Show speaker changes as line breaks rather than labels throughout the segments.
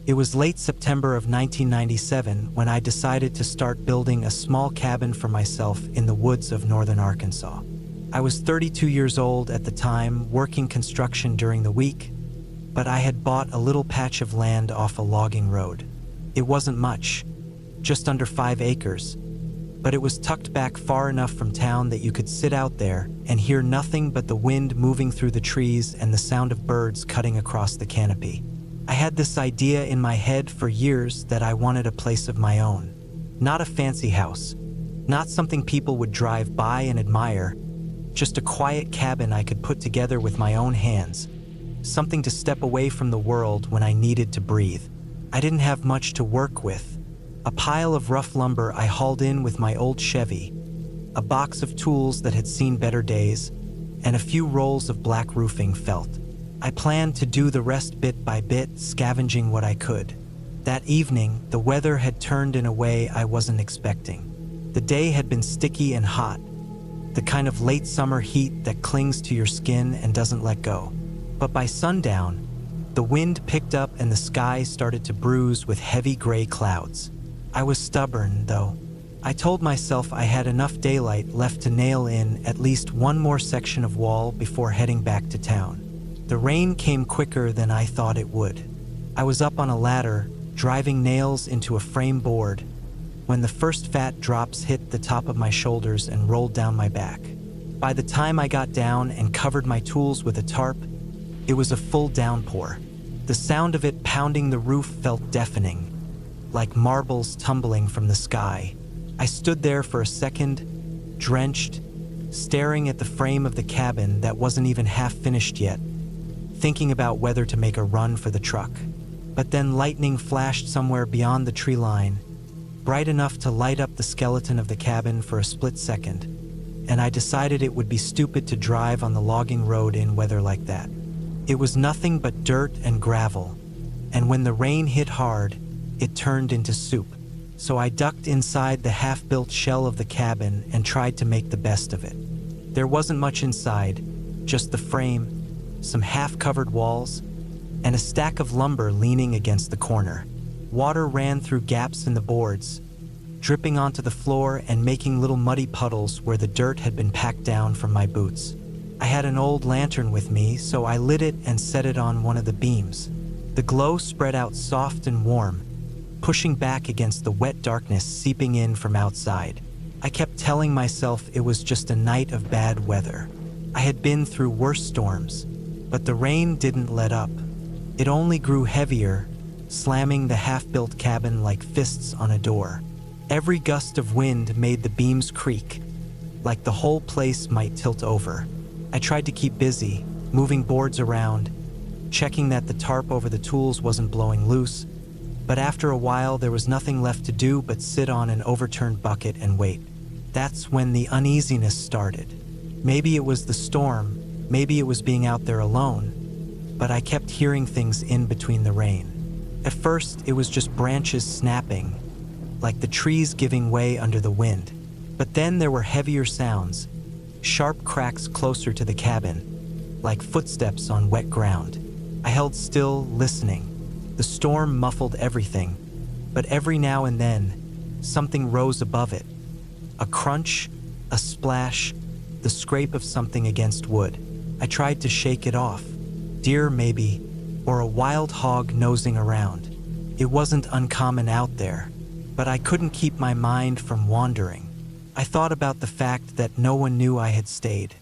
It was late September of 1997 when I decided to start building a small cabin for myself in the woods of northern Arkansas. I was 32 years old at the time, working construction during the week, but I had bought a little patch of land off a logging road. It wasn't much, just under 5 acres, but it was tucked back far enough from town that you could sit out there and hear nothing but the wind moving through the trees and the sound of birds cutting across the canopy. I had this idea in my head for years that I wanted a place of my own. Not a fancy house, not something people would drive by and admire, just a quiet cabin I could put together with my own hands, something to step away from the world when I needed to breathe. I didn't have much to work with. A pile of rough lumber I hauled in with my old Chevy, a box of tools that had seen better days, and a few rolls of black roofing felt. I planned to do the rest bit by bit, scavenging what I could. That evening, the weather had turned in a way I wasn't expecting. The day had been sticky and hot, the kind of late summer heat that clings to your skin and doesn't let go. But by sundown, the wind picked up and the sky started to bruise with heavy gray clouds. I was stubborn, though. I told myself I had enough daylight left to nail in at least one more section of wall before heading back to town. The rain came quicker than I thought it would. I was up on a ladder, driving nails into a frame board, when the first fat drops hit the top of my shoulders and rolled down my back. By the time I got down and covered my tools with a tarp, it was a full downpour. The sound of it pounding the roof felt deafening, like marbles tumbling from the sky. I stood there for a second, drenched, staring at the frame of the cabin that wasn't even half finished yet, thinking about whether to make a run for the truck. But then lightning flashed somewhere beyond the tree line, bright enough to light up the skeleton of the cabin for a split second, and I decided it would be stupid to drive on the logging road in weather like that. It was nothing but dirt and gravel, and when the rain hit hard, it turned into soup. So I ducked inside the half-built shell of the cabin and tried to make the best of it. There wasn't much inside, just the frame, some half-covered walls, and a stack of lumber leaning against the corner. Water ran through gaps in the boards, dripping onto the floor and making little muddy puddles where the dirt had been packed down from my boots. I had an old lantern with me, so I lit it and set it on one of the beams. The glow spread out soft and warm, pushing back against the wet darkness seeping in from outside. I kept telling myself it was just a night of bad weather. I had been through worse storms, but the rain didn't let up. It only grew heavier, slamming the half-built cabin like fists on a door. Every gust of wind made the beams creak, like the whole place might tilt over. I tried to keep busy, moving boards around, checking that the tarp over the tools wasn't blowing loose, but after a while there was nothing left to do but sit on an overturned bucket and wait. That's when the uneasiness started. Maybe it was the storm, maybe it was being out there alone, but I kept hearing things in between the rain. At first, it was just branches snapping, like the trees giving way under the wind. But then there were heavier sounds, sharp cracks closer to the cabin, like footsteps on wet ground. I held still, listening. The storm muffled everything, but every now and then, something rose above it. A crunch, a splash, the scrape of something against wood. I tried to shake it off. Deer maybe, or a wild hog nosing around. It wasn't uncommon out there, but I couldn't keep my mind from wandering. I thought about the fact that no one knew I had stayed.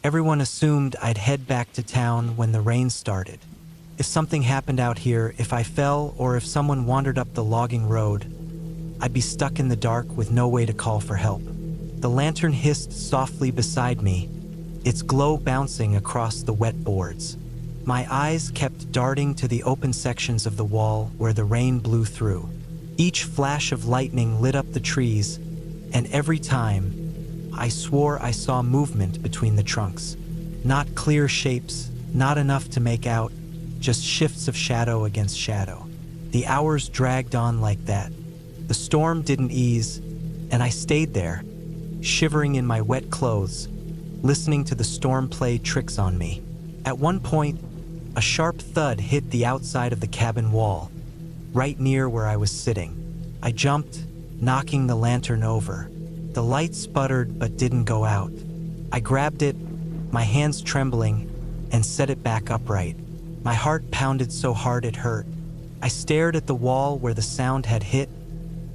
Everyone assumed I'd head back to town when the rain started. If something happened out here, if I fell, or if someone wandered up the logging road, I'd be stuck in the dark with no way to call for help. The lantern hissed softly beside me, its glow bouncing across the wet boards. My eyes kept darting to the open sections of the wall where the rain blew through. Each flash of lightning lit up the trees, and every time, I swore I saw movement between the trunks. Not clear shapes, not enough to make out, just shifts of shadow against shadow. The hours dragged on like that. The storm didn't ease, and I stayed there, shivering in my wet clothes, listening to the storm play tricks on me. At one point, a sharp thud hit the outside of the cabin wall, right near where I was sitting. I jumped, knocking the lantern over. The light sputtered but didn't go out. I grabbed it, my hands trembling, and set it back upright. My heart pounded so hard it hurt. I stared at the wall where the sound had hit,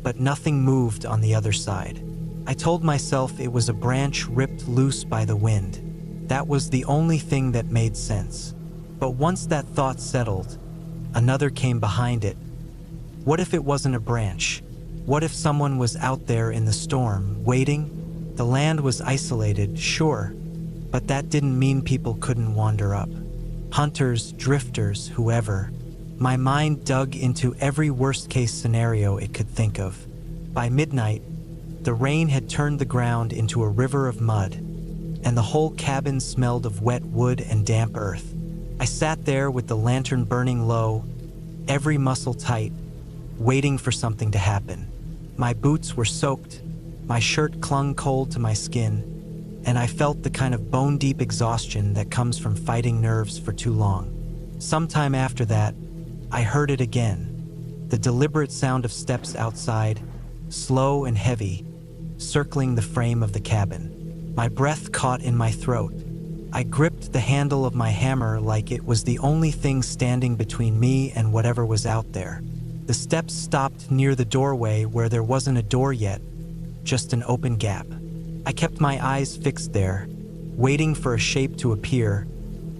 but nothing moved on the other side. I told myself it was a branch ripped loose by the wind. That was the only thing that made sense. But once that thought settled, another came behind it. What if it wasn't a branch? What if someone was out there in the storm, waiting? The land was isolated, sure, but that didn't mean people couldn't wander up. Hunters, drifters, whoever. My mind dug into every worst-case scenario it could think of. By midnight, the rain had turned the ground into a river of mud, and the whole cabin smelled of wet wood and damp earth. I sat there with the lantern burning low, every muscle tight, waiting for something to happen. My boots were soaked, my shirt clung cold to my skin, and I felt the kind of bone-deep exhaustion that comes from fighting nerves for too long. Sometime after that, I heard it again, the deliberate sound of steps outside, slow and heavy, circling the frame of the cabin. My breath caught in my throat. I gripped the handle of my hammer like it was the only thing standing between me and whatever was out there. The steps stopped near the doorway where there wasn't a door yet, just an open gap. I kept my eyes fixed there, waiting for a shape to appear,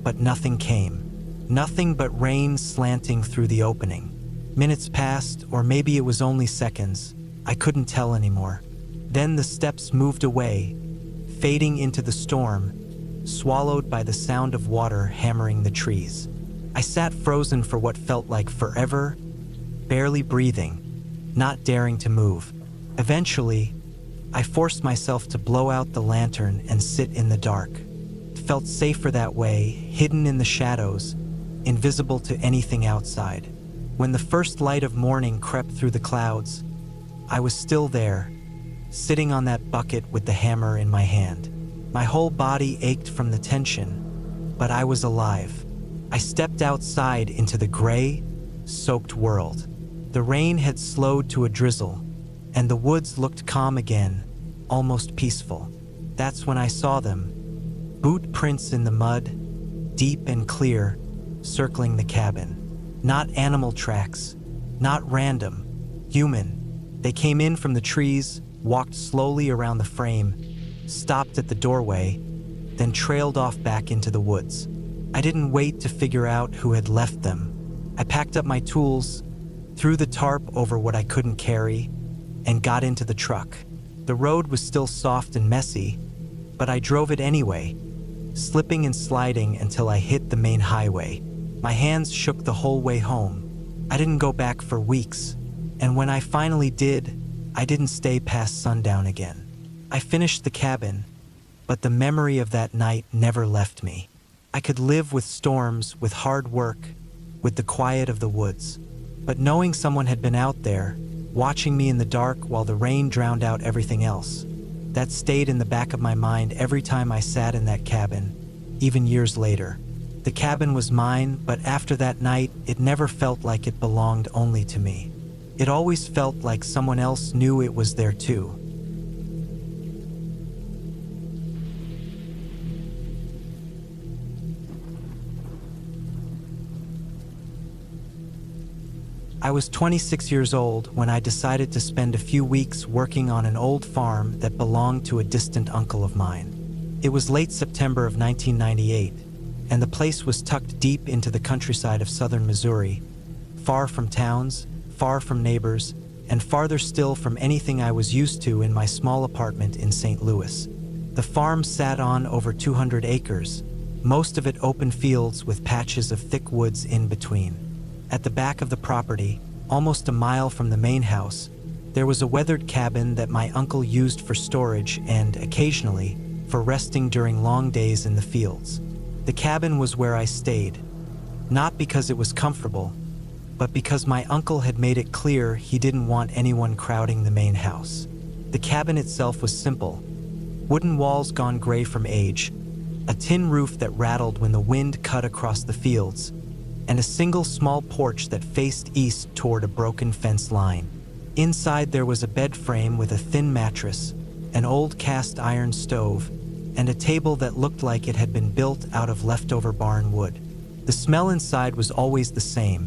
but nothing came. Nothing but rain slanting through the opening. Minutes passed, or maybe it was only seconds. I couldn't tell anymore. Then the steps moved away, fading into the storm, swallowed by the sound of water hammering the trees. I sat frozen for what felt like forever, barely breathing, not daring to move. Eventually, I forced myself to blow out the lantern and sit in the dark. It felt safer that way, hidden in the shadows, invisible to anything outside. When the first light of morning crept through the clouds, I was still there, sitting on that bucket with the hammer in my hand. My whole body ached from the tension, but I was alive. I stepped outside into the gray, soaked world. The rain had slowed to a drizzle, and the woods looked calm again, almost peaceful. That's when I saw them. Boot prints in the mud, deep and clear, circling the cabin. Not animal tracks, not random, human. They came in from the trees, walked slowly around the frame, stopped at the doorway, then trailed off back into the woods. I didn't wait to figure out who had left them. I packed up my tools, threw the tarp over what I couldn't carry, and got into the truck. The road was still soft and messy, but I drove it anyway, slipping and sliding until I hit the main highway. My hands shook the whole way home. I didn't go back for weeks, and when I finally did, I didn't stay past sundown again. I finished the cabin, but the memory of that night never left me. I could live with storms, with hard work, with the quiet of the woods. But knowing someone had been out there, watching me in the dark while the rain drowned out everything else, that stayed in the back of my mind every time I sat in that cabin, even years later. The cabin was mine, but after that night, it never felt like it belonged only to me. It always felt like someone else knew it was there too. I was 26 years old when I decided to spend a few weeks working on an old farm that belonged to a distant uncle of mine. It was late September of 1998, and the place was tucked deep into the countryside of southern Missouri, far from towns, far from neighbors, and farther still from anything I was used to in my small apartment in St. Louis. The farm sat on over 200 acres, most of it open fields with patches of thick woods in between. At the back of the property, almost a mile from the main house, there was a weathered cabin that my uncle used for storage and, occasionally, for resting during long days in the fields. The cabin was where I stayed, not because it was comfortable, but because my uncle had made it clear he didn't want anyone crowding the main house. The cabin itself was simple: wooden walls gone gray from age, a tin roof that rattled when the wind cut across the fields, and a single small porch that faced east toward a broken fence line. Inside there was a bed frame with a thin mattress, an old cast iron stove, and a table that looked like it had been built out of leftover barn wood. The smell inside was always the same: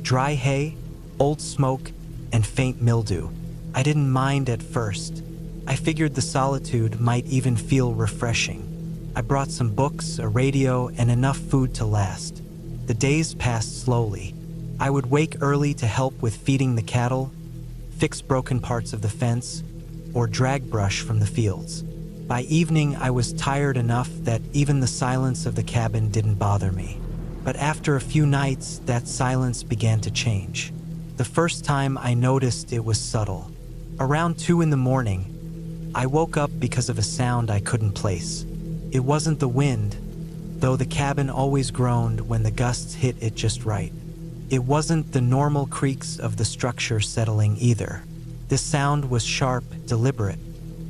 dry hay, old smoke, and faint mildew. I didn't mind at first. I figured the solitude might even feel refreshing. I brought some books, a radio, and enough food to last. The days passed slowly. I would wake early to help with feeding the cattle, fix broken parts of the fence, or drag brush from the fields. By evening, I was tired enough that even the silence of the cabin didn't bother me. But after a few nights, that silence began to change. The first time I noticed it was subtle. Around 2 in the morning, I woke up because of a sound I couldn't place. It wasn't the wind, though the cabin always groaned when the gusts hit it just right. It wasn't the normal creaks of the structure settling either. This sound was sharp, deliberate,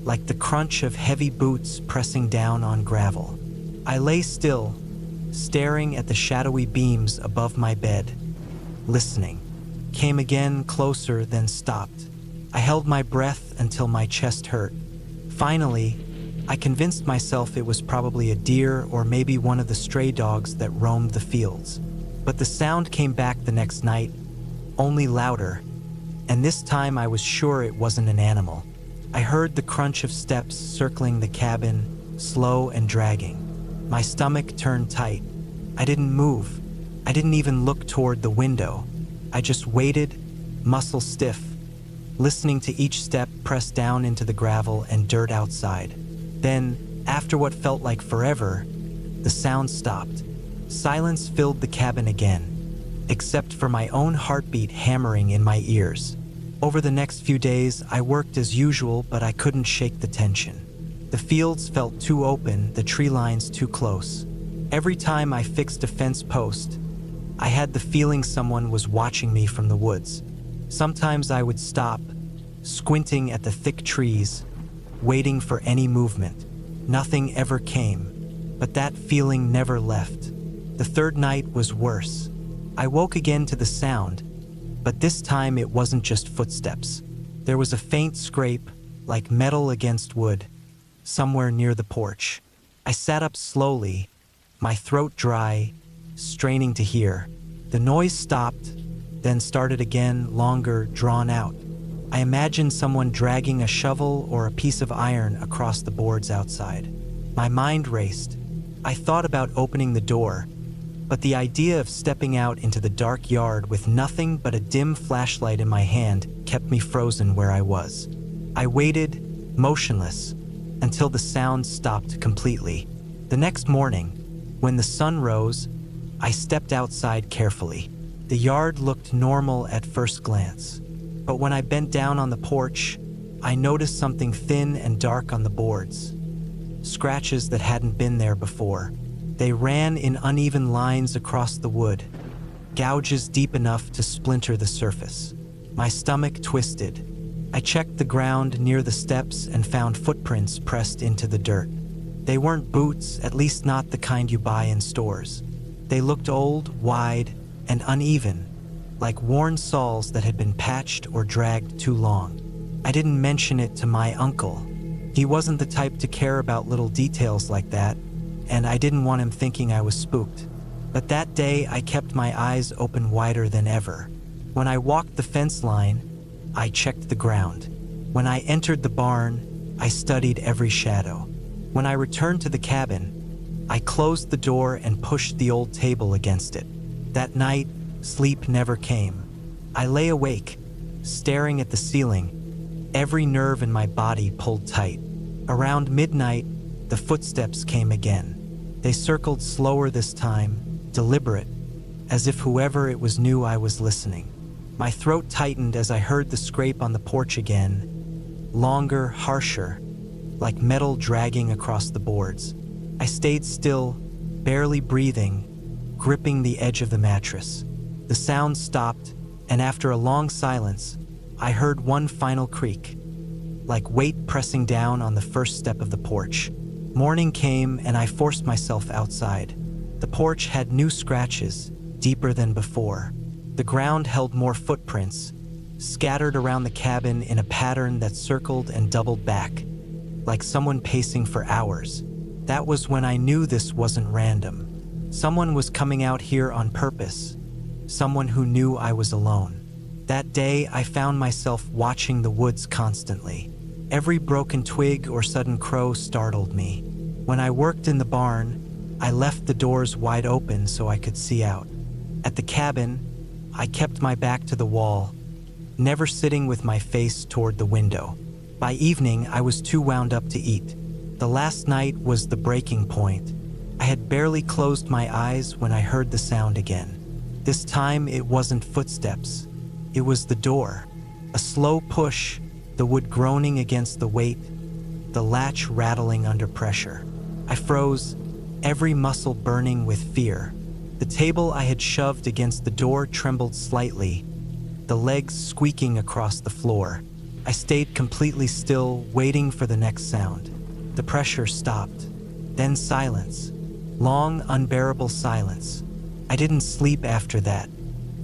like the crunch of heavy boots pressing down on gravel. I lay still, staring at the shadowy beams above my bed, listening. Came again, closer, then stopped. I held my breath until my chest hurt. Finally, I convinced myself it was probably a deer or maybe one of the stray dogs that roamed the fields. But the sound came back the next night, only louder, and this time I was sure it wasn't an animal. I heard the crunch of steps circling the cabin, slow and dragging. My stomach turned tight. I didn't move. I didn't even look toward the window. I just waited, muscle stiff, listening to each step press down into the gravel and dirt outside. Then, after what felt like forever, the sound stopped. Silence filled the cabin again, except for my own heartbeat hammering in my ears. Over the next few days, I worked as usual, but I couldn't shake the tension. The fields felt too open, the tree lines too close. Every time I fixed a fence post, I had the feeling someone was watching me from the woods. Sometimes I would stop, squinting at the thick trees, waiting for any movement. Nothing ever came, but that feeling never left. The third night was worse. I woke again to the sound, but this time it wasn't just footsteps. There was a faint scrape, like metal against wood, somewhere near the porch. I sat up slowly, my throat dry, straining to hear. The noise stopped, then started again, longer, drawn out. I imagined someone dragging a shovel or a piece of iron across the boards outside. My mind raced. I thought about opening the door, but the idea of stepping out into the dark yard with nothing but a dim flashlight in my hand kept me frozen where I was. I waited, motionless, until the sound stopped completely. The next morning, when the sun rose, I stepped outside carefully. The yard looked normal at first glance, but when I bent down on the porch, I noticed something thin and dark on the boards. Scratches that hadn't been there before. They ran in uneven lines across the wood, gouges deep enough to splinter the surface. My stomach twisted. I checked the ground near the steps and found footprints pressed into the dirt. They weren't boots, at least not the kind you buy in stores. They looked old, wide, and uneven, like worn soles that had been patched or dragged too long. I didn't mention it to my uncle. He wasn't the type to care about little details like that, and I didn't want him thinking I was spooked. But that day, I kept my eyes open wider than ever. When I walked the fence line, I checked the ground. When I entered the barn, I studied every shadow. When I returned to the cabin, I closed the door and pushed the old table against it. That night, sleep never came. I lay awake, staring at the ceiling, every nerve in my body pulled tight. Around midnight, the footsteps came again. They circled slower this time, deliberate, as if whoever it was knew I was listening. My throat tightened as I heard the scrape on the porch again, longer, harsher, like metal dragging across the boards. I stayed still, barely breathing, gripping the edge of the mattress. The sound stopped, and after a long silence, I heard one final creak, like weight pressing down on the first step of the porch. Morning came, and I forced myself outside. The porch had new scratches, deeper than before. The ground held more footprints, scattered around the cabin in a pattern that circled and doubled back, like someone pacing for hours. That was when I knew this wasn't random. Someone was coming out here on purpose, someone who knew I was alone. That day, I found myself watching the woods constantly. Every broken twig or sudden crow startled me. When I worked in the barn, I left the doors wide open so I could see out. At the cabin, I kept my back to the wall, never sitting with my face toward the window. By evening, I was too wound up to eat. The last night was the breaking point. I had barely closed my eyes when I heard the sound again. This time, it wasn't footsteps. It was the door. A slow push, the wood groaning against the weight, the latch rattling under pressure. I froze, every muscle burning with fear. The table I had shoved against the door trembled slightly, the legs squeaking across the floor. I stayed completely still, waiting for the next sound. The pressure stopped. Then silence. Long, unbearable silence. I didn't sleep after that.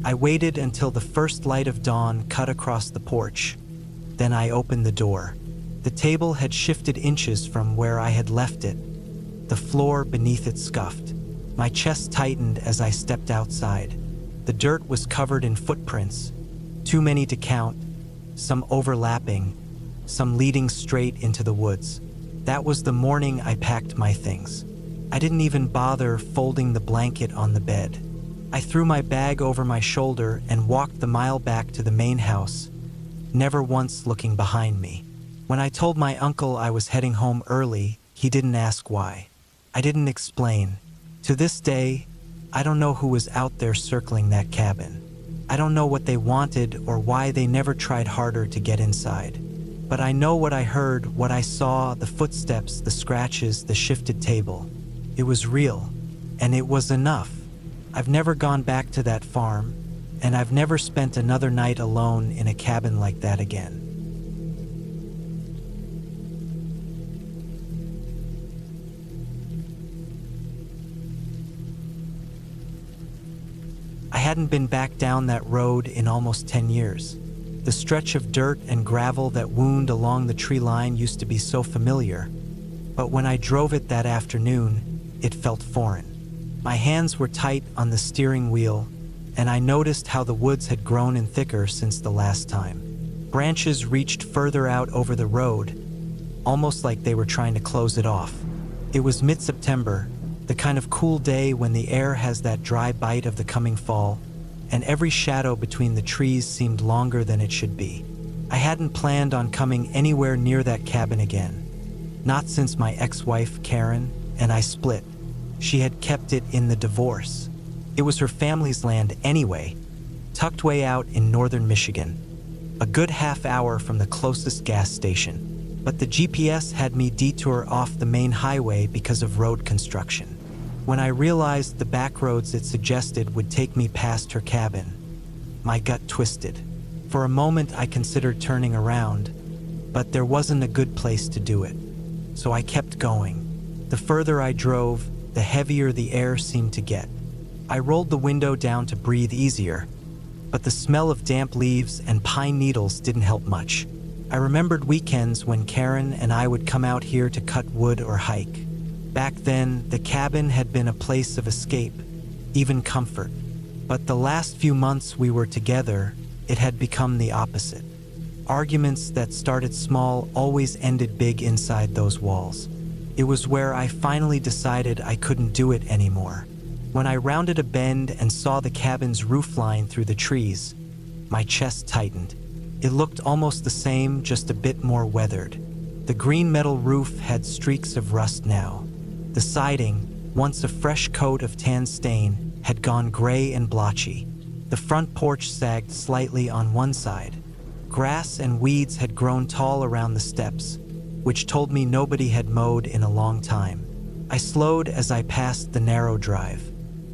I waited until the first light of dawn cut across the porch. Then I opened the door. The table had shifted inches from where I had left it. The floor beneath it scuffed. My chest tightened as I stepped outside. The dirt was covered in footprints, too many to count, some overlapping, some leading straight into the woods. That was the morning I packed my things. I didn't even bother folding the blanket on the bed. I threw my bag over my shoulder and walked the mile back to the main house, never once looking behind me. When I told my uncle I was heading home early, he didn't ask why. I didn't explain. To this day, I don't know who was out there circling that cabin. I don't know what they wanted or why they never tried harder to get inside. But I know what I heard, what I saw, the footsteps, the scratches, the shifted table. It was real, and it was enough. I've never gone back to that farm, and I've never spent another night alone in a cabin like that again. I hadn't been back down that road in almost 10 years. The stretch of dirt and gravel that wound along the tree line used to be so familiar, but when I drove it that afternoon, it felt foreign. My hands were tight on the steering wheel, and I noticed how the woods had grown in thicker since the last time. Branches reached further out over the road, almost like they were trying to close it off. It was mid-September, the kind of cool day when the air has that dry bite of the coming fall, and every shadow between the trees seemed longer than it should be. I hadn't planned on coming anywhere near that cabin again. Not since my ex-wife, Karen, and I split. She had kept it in the divorce. It was her family's land anyway, tucked way out in northern Michigan, a good half hour from the closest gas station. But the GPS had me detour off the main highway because of road construction. When I realized the back roads it suggested would take me past her cabin, my gut twisted. For a moment I considered turning around, but there wasn't a good place to do it. So I kept going. The further I drove, the heavier the air seemed to get. I rolled the window down to breathe easier, but the smell of damp leaves and pine needles didn't help much. I remembered weekends when Karen and I would come out here to cut wood or hike. Back then, the cabin had been a place of escape, even comfort. But the last few months we were together, it had become the opposite. Arguments that started small always ended big inside those walls. It was where I finally decided I couldn't do it anymore. When I rounded a bend and saw the cabin's roofline through the trees, my chest tightened. It looked almost the same, just a bit more weathered. The green metal roof had streaks of rust now. The siding, once a fresh coat of tan stain, had gone gray and blotchy. The front porch sagged slightly on one side. Grass and weeds had grown tall around the steps, which told me nobody had mowed in a long time. I slowed as I passed the narrow drive.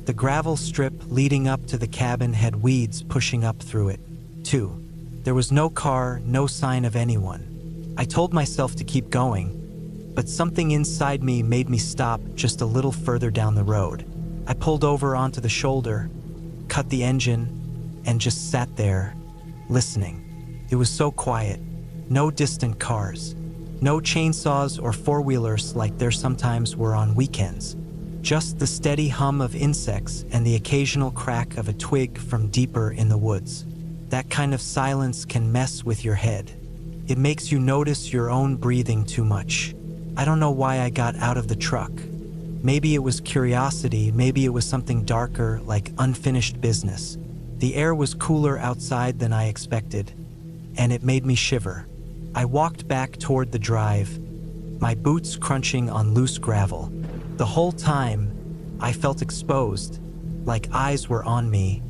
The gravel strip leading up to the cabin had weeds pushing up through it, too. There was no car, no sign of anyone. I told myself to keep going, but something inside me made me stop just a little further down the road. I pulled over onto the shoulder, cut the engine, and just sat there, listening. It was so quiet. No distant cars. No chainsaws or four-wheelers like there sometimes were on weekends. Just the steady hum of insects and the occasional crack of a twig from deeper in the woods. That kind of silence can mess with your head. It makes you notice your own breathing too much. I don't know why I got out of the truck. Maybe it was curiosity, maybe it was something darker, like unfinished business. The air was cooler outside than I expected, and it made me shiver. I walked back toward the drive, my boots crunching on loose gravel. The whole time, I felt exposed, like eyes were on me,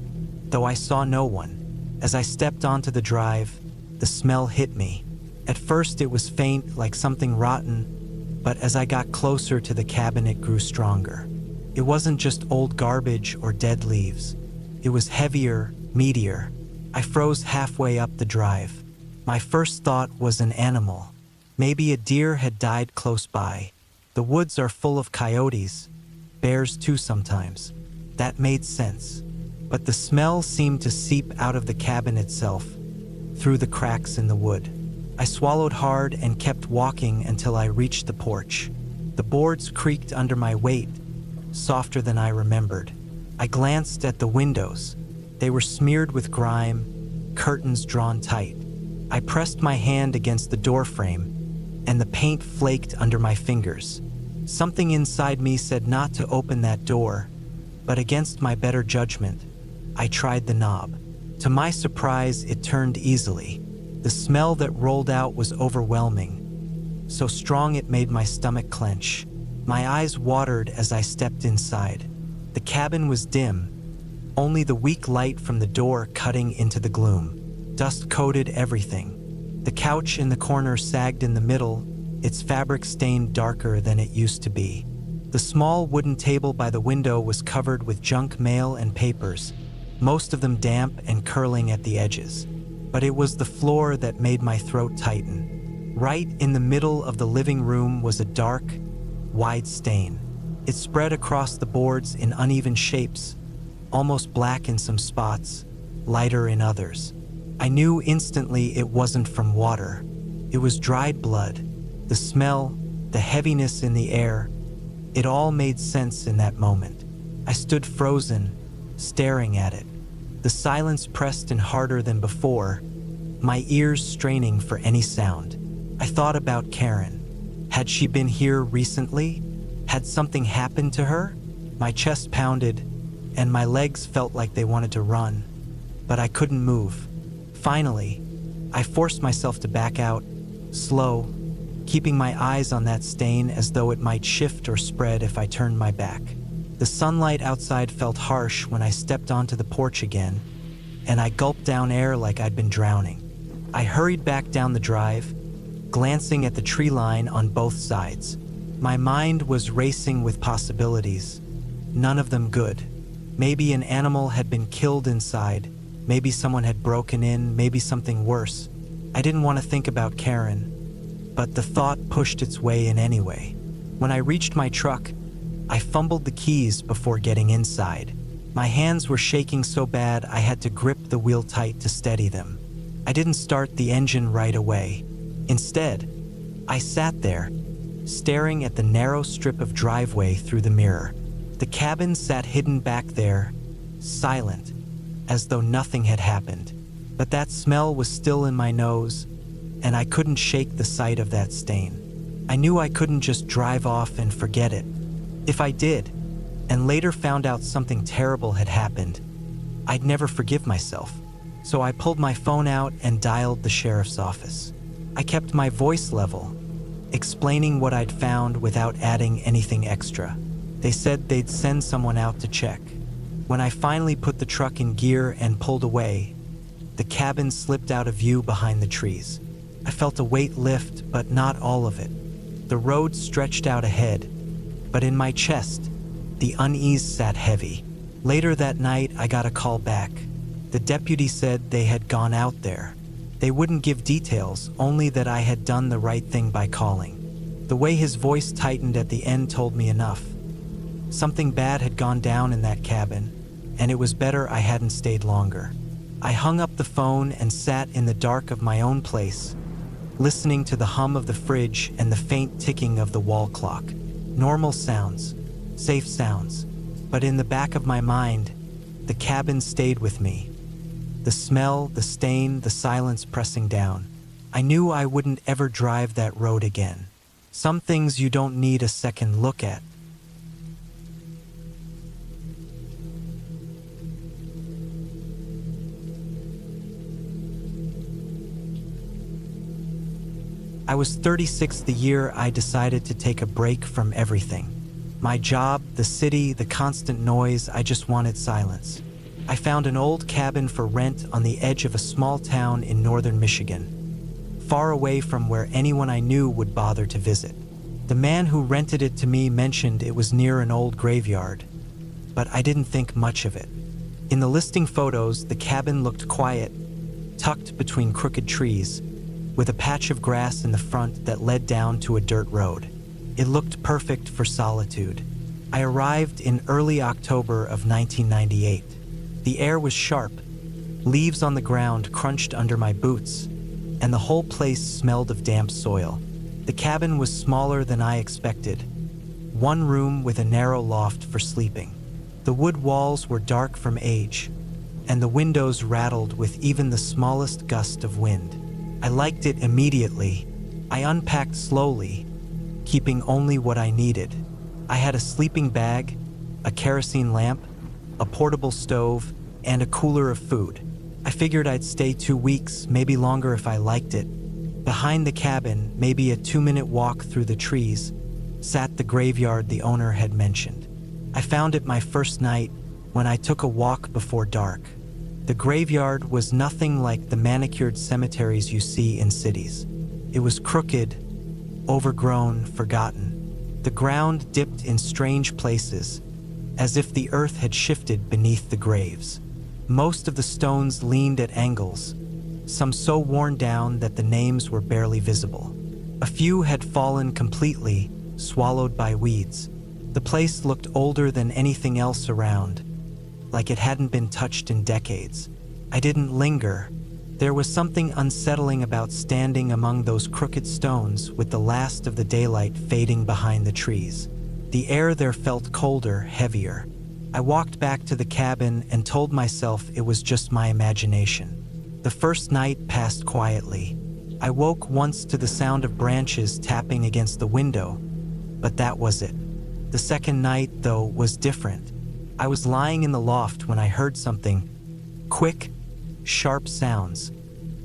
though I saw no one. As I stepped onto the drive, the smell hit me. At first it was faint, like something rotten, but as I got closer to the cabin it grew stronger. It wasn't just old garbage or dead leaves. It was heavier, meatier. I froze halfway up the drive. My first thought was an animal. Maybe a deer had died close by. The woods are full of coyotes, bears too sometimes. That made sense. But the smell seemed to seep out of the cabin itself, through the cracks in the wood. I swallowed hard and kept walking until I reached the porch. The boards creaked under my weight, softer than I remembered. I glanced at the windows. They were smeared with grime, curtains drawn tight. I pressed my hand against the doorframe, and the paint flaked under my fingers. Something inside me said not to open that door, but against my better judgment, I tried the knob. To my surprise, it turned easily. The smell that rolled out was overwhelming, so strong it made my stomach clench. My eyes watered as I stepped inside. The cabin was dim, only the weak light from the door cutting into the gloom. Dust coated everything. The couch in the corner sagged in the middle, its fabric stained darker than it used to be. The small wooden table by the window was covered with junk mail and papers, most of them damp and curling at the edges. But it was the floor that made my throat tighten. Right in the middle of the living room was a dark, wide stain. It spread across the boards in uneven shapes, almost black in some spots, lighter in others. I knew instantly it wasn't from water. It was dried blood. The smell, the heaviness in the air, it all made sense in that moment. I stood frozen, staring at it. The silence pressed in harder than before, my ears straining for any sound. I thought about Karen. Had she been here recently? Had something happened to her? My chest pounded, and my legs felt like they wanted to run, but I couldn't move. Finally, I forced myself to back out, slow, keeping my eyes on that stain as though it might shift or spread if I turned my back. The sunlight outside felt harsh when I stepped onto the porch again, and I gulped down air like I'd been drowning. I hurried back down the drive, glancing at the tree line on both sides. My mind was racing with possibilities, none of them good. Maybe an animal had been killed inside, maybe someone had broken in, maybe something worse. I didn't want to think about Karen, but the thought pushed its way in anyway. When I reached my truck, I fumbled the keys before getting inside. My hands were shaking so bad I had to grip the wheel tight to steady them. I didn't start the engine right away. Instead, I sat there, staring at the narrow strip of driveway through the mirror. The cabin sat hidden back there, silent, as though nothing had happened. But that smell was still in my nose, and I couldn't shake the sight of that stain. I knew I couldn't just drive off and forget it. If I did, and later found out something terrible had happened, I'd never forgive myself. So I pulled my phone out and dialed the sheriff's office. I kept my voice level, explaining what I'd found without adding anything extra. They said they'd send someone out to check. When I finally put the truck in gear and pulled away, the cabin slipped out of view behind the trees. I felt a weight lift, but not all of it. The road stretched out ahead, but in my chest, the unease sat heavy. Later that night, I got a call back. The deputy said they had gone out there. They wouldn't give details, only that I had done the right thing by calling. The way his voice tightened at the end told me enough. Something bad had gone down in that cabin, and it was better I hadn't stayed longer. I hung up the phone and sat in the dark of my own place, listening to the hum of the fridge and the faint ticking of the wall clock. Normal sounds, safe sounds, but in the back of my mind, the cabin stayed with me. The smell, the stain, the silence pressing down. I knew I wouldn't ever drive that road again. Some things you don't need a second look at. I was 36 the year I decided to take a break from everything. My job, the city, the constant noise, I just wanted silence. I found an old cabin for rent on the edge of a small town in northern Michigan, far away from where anyone I knew would bother to visit. The man who rented it to me mentioned it was near an old graveyard, but I didn't think much of it. In the listing photos, the cabin looked quiet, tucked between crooked trees, with a patch of grass in the front that led down to a dirt road. It looked perfect for solitude. I arrived in early October of 1998. The air was sharp, leaves on the ground crunched under my boots, and the whole place smelled of damp soil. The cabin was smaller than I expected. One room with a narrow loft for sleeping. The wood walls were dark from age, and the windows rattled with even the smallest gust of wind. I liked it immediately. I unpacked slowly, keeping only what I needed. I had a sleeping bag, a kerosene lamp, a portable stove, and a cooler of food. I figured I'd stay 2 weeks, maybe longer if I liked it. Behind the cabin, maybe a 2-minute walk through the trees, sat the graveyard the owner had mentioned. I found it my first night when I took a walk before dark. The graveyard was nothing like the manicured cemeteries you see in cities. It was crooked, overgrown, forgotten. The ground dipped in strange places, as if the earth had shifted beneath the graves. Most of the stones leaned at angles, some so worn down that the names were barely visible. A few had fallen completely, swallowed by weeds. The place looked older than anything else around, like it hadn't been touched in decades. I didn't linger. There was something unsettling about standing among those crooked stones with the last of the daylight fading behind the trees. The air there felt colder, heavier. I walked back to the cabin and told myself it was just my imagination. The first night passed quietly. I woke once to the sound of branches tapping against the window, but that was it. The second night, though, was different. I was lying in the loft when I heard something. Quick, sharp sounds,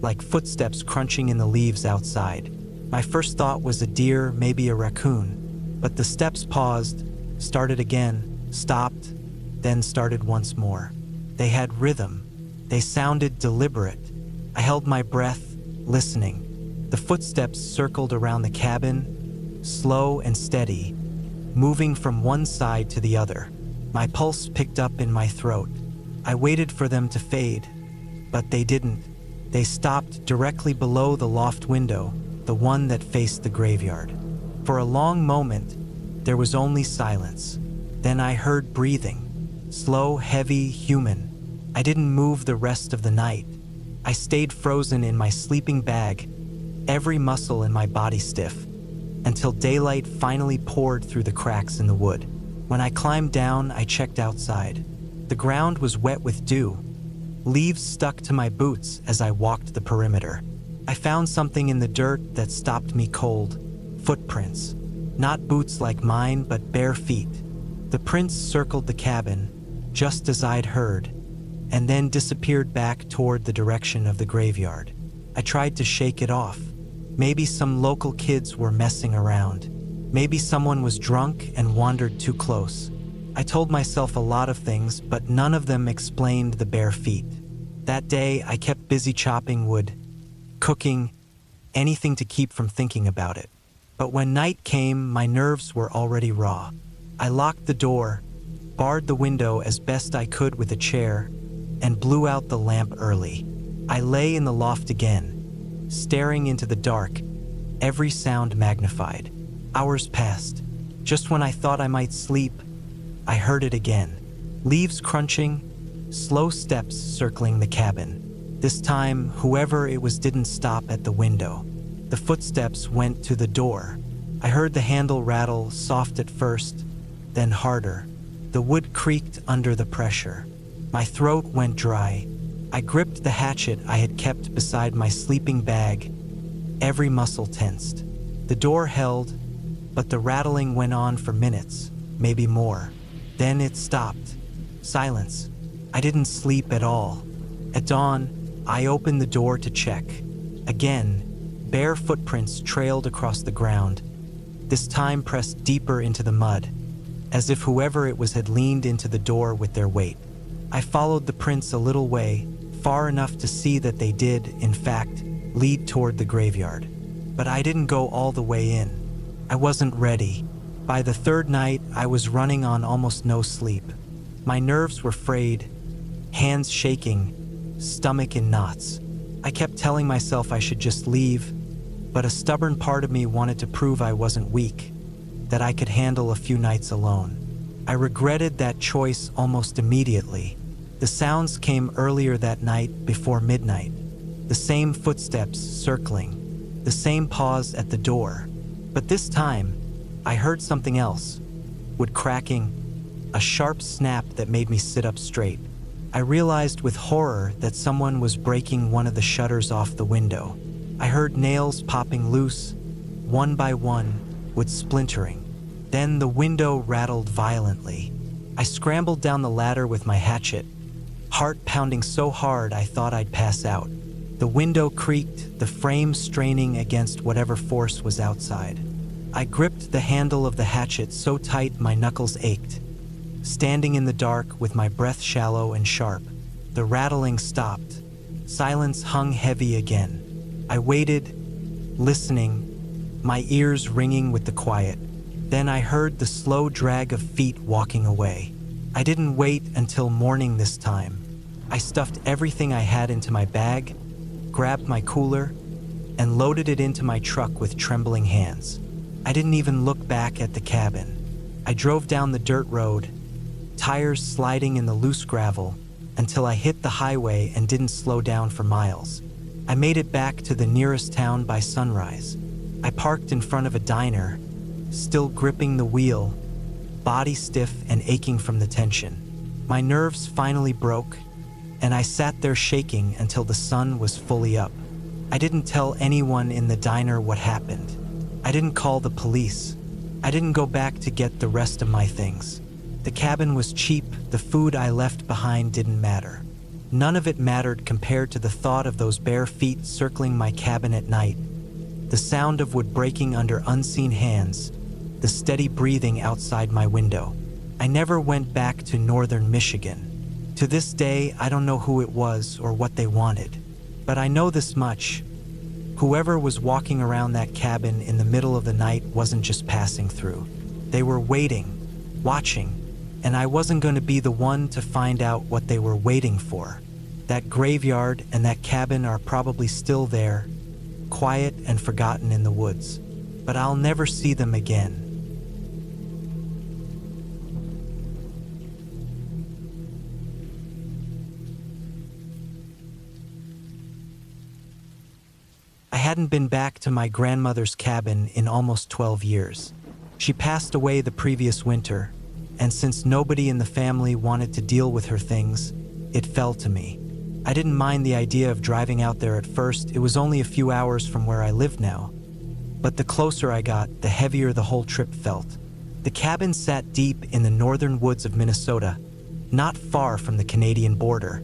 like footsteps crunching in the leaves outside. My first thought was a deer, maybe a raccoon, but the steps paused, started again, stopped, then started once more. They had rhythm. They sounded deliberate. I held my breath, listening. The footsteps circled around the cabin, slow and steady, moving from one side to the other. My pulse picked up in my throat. I waited for them to fade, but they didn't. They stopped directly below the loft window, the one that faced the graveyard. For a long moment, there was only silence. Then I heard breathing, slow, heavy, human. I didn't move the rest of the night. I stayed frozen in my sleeping bag, every muscle in my body stiff, until daylight finally poured through the cracks in the wood. When I climbed down, I checked outside. The ground was wet with dew. Leaves stuck to my boots as I walked the perimeter. I found something in the dirt that stopped me cold. Footprints. Not boots like mine, but bare feet. The prints circled the cabin, just as I'd heard, and then disappeared back toward the direction of the graveyard. I tried to shake it off. Maybe some local kids were messing around. Maybe someone was drunk and wandered too close. I told myself a lot of things, but none of them explained the bare feet. That day, I kept busy chopping wood, cooking, anything to keep from thinking about it. But when night came, my nerves were already raw. I locked the door, barred the window as best I could with a chair, and blew out the lamp early. I lay in the loft again, staring into the dark, every sound magnified. Hours passed. Just when I thought I might sleep, I heard it again. Leaves crunching, slow steps circling the cabin. This time, whoever it was didn't stop at the window. The footsteps went to the door. I heard the handle rattle, soft at first, then harder. The wood creaked under the pressure. My throat went dry. I gripped the hatchet I had kept beside my sleeping bag, every muscle tensed. The door held, but the rattling went on for minutes, maybe more. Then it stopped. Silence. I didn't sleep at all. At dawn, I opened the door to check. Again, bare footprints trailed across the ground, this time pressed deeper into the mud, as if whoever it was had leaned into the door with their weight. I followed the prints a little way, far enough to see that they did, in fact, lead toward the graveyard. But I didn't go all the way in. I wasn't ready. By the third night, I was running on almost no sleep. My nerves were frayed, hands shaking, stomach in knots. I kept telling myself I should just leave, but a stubborn part of me wanted to prove I wasn't weak, that I could handle a few nights alone. I regretted that choice almost immediately. The sounds came earlier that night, before midnight. The same footsteps circling, the same pause at the door. But this time, I heard something else. Wood cracking, a sharp snap that made me sit up straight. I realized with horror that someone was breaking one of the shutters off the window. I heard nails popping loose, one by one, wood splintering. Then the window rattled violently. I scrambled down the ladder with my hatchet, heart pounding so hard I thought I'd pass out. The window creaked, the frame straining against whatever force was outside. I gripped the handle of the hatchet so tight my knuckles ached. Standing in the dark with my breath shallow and sharp, the rattling stopped. Silence hung heavy again. I waited, listening, my ears ringing with the quiet. Then I heard the slow drag of feet walking away. I didn't wait until morning this time. I stuffed everything I had into my bag, grabbed my cooler, and loaded it into my truck with trembling hands. I didn't even look back at the cabin. I drove down the dirt road, tires sliding in the loose gravel, until I hit the highway and didn't slow down for miles. I made it back to the nearest town by sunrise. I parked in front of a diner, still gripping the wheel, body stiff and aching from the tension. My nerves finally broke, and I sat there shaking until the sun was fully up. I didn't tell anyone in the diner what happened. I didn't call the police. I didn't go back to get the rest of my things. The cabin was cheap, the food I left behind didn't matter. None of it mattered compared to the thought of those bare feet circling my cabin at night, the sound of wood breaking under unseen hands, the steady breathing outside my window. I never went back to northern Michigan. To this day, I don't know who it was or what they wanted. But I know this much. Whoever was walking around that cabin in the middle of the night wasn't just passing through. They were waiting, watching, and I wasn't going to be the one to find out what they were waiting for. That graveyard and that cabin are probably still there, quiet and forgotten in the woods. But I'll never see them again. I hadn't been back to my grandmother's cabin in almost 12 years. She passed away the previous winter, and since nobody in the family wanted to deal with her things, it fell to me. I didn't mind the idea of driving out there at first. It was only a few hours from where I live now. But the closer I got, the heavier the whole trip felt. The cabin sat deep in the northern woods of Minnesota, not far from the Canadian border,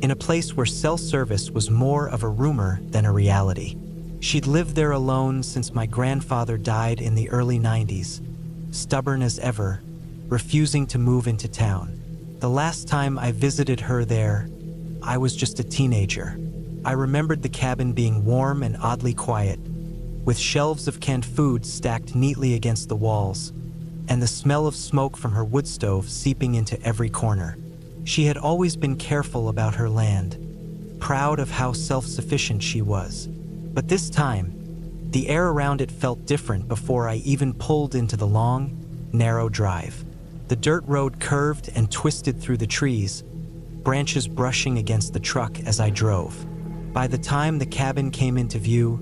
in a place where cell service was more of a rumor than a reality. She'd lived there alone since my grandfather died in the early 90s, stubborn as ever, refusing to move into town. The last time I visited her there, I was just a teenager. I remembered the cabin being warm and oddly quiet, with shelves of canned food stacked neatly against the walls, and the smell of smoke from her wood stove seeping into every corner. She had always been careful about her land, proud of how self-sufficient she was. But this time, the air around it felt different before I even pulled into the long, narrow drive. The dirt road curved and twisted through the trees, branches brushing against the truck as I drove. By the time the cabin came into view,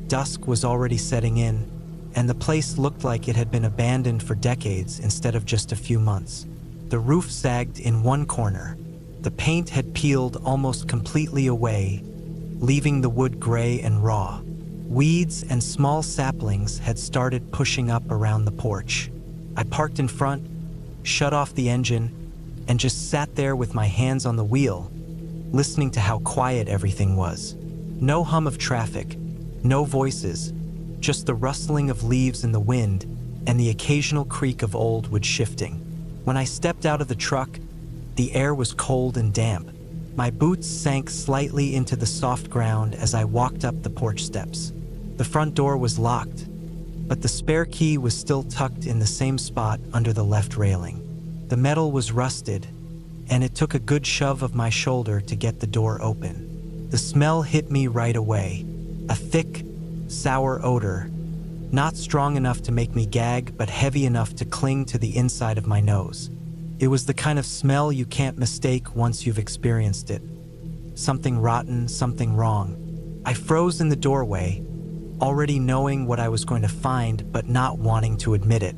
dusk was already setting in, and the place looked like it had been abandoned for decades instead of just a few months. The roof sagged in one corner. The paint had peeled almost completely away, leaving the wood gray and raw. Weeds and small saplings had started pushing up around the porch. I parked in front, shut off the engine, and just sat there with my hands on the wheel, listening to how quiet everything was. No hum of traffic, no voices, just the rustling of leaves in the wind and the occasional creak of old wood shifting. When I stepped out of the truck, the air was cold and damp. My boots sank slightly into the soft ground as I walked up the porch steps. The front door was locked, but the spare key was still tucked in the same spot under the left railing. The metal was rusted, and it took a good shove of my shoulder to get the door open. The smell hit me right away, a thick, sour odor, not strong enough to make me gag, but heavy enough to cling to the inside of my nose. It was the kind of smell you can't mistake once you've experienced it. Something rotten, something wrong. I froze in the doorway, already knowing what I was going to find, but not wanting to admit it.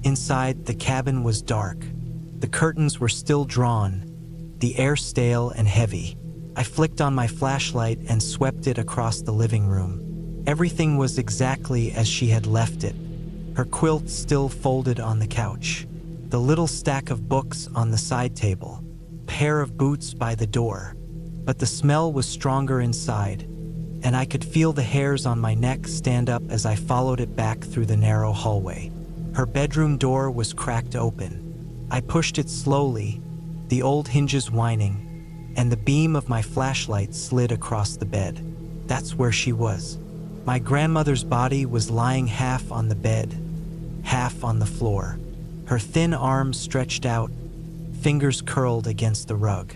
Inside, the cabin was dark. The curtains were still drawn, the air stale and heavy. I flicked on my flashlight and swept it across the living room. Everything was exactly as she had left it. Her quilt still folded on the couch. The little stack of books on the side table. Pair of boots by the door. But the smell was stronger inside, and I could feel the hairs on my neck stand up as I followed it back through the narrow hallway. Her bedroom door was cracked open. I pushed it slowly, the old hinges whining, and the beam of my flashlight slid across the bed. That's where she was. My grandmother's body was lying half on the bed, half on the floor. Her thin arms stretched out, fingers curled against the rug.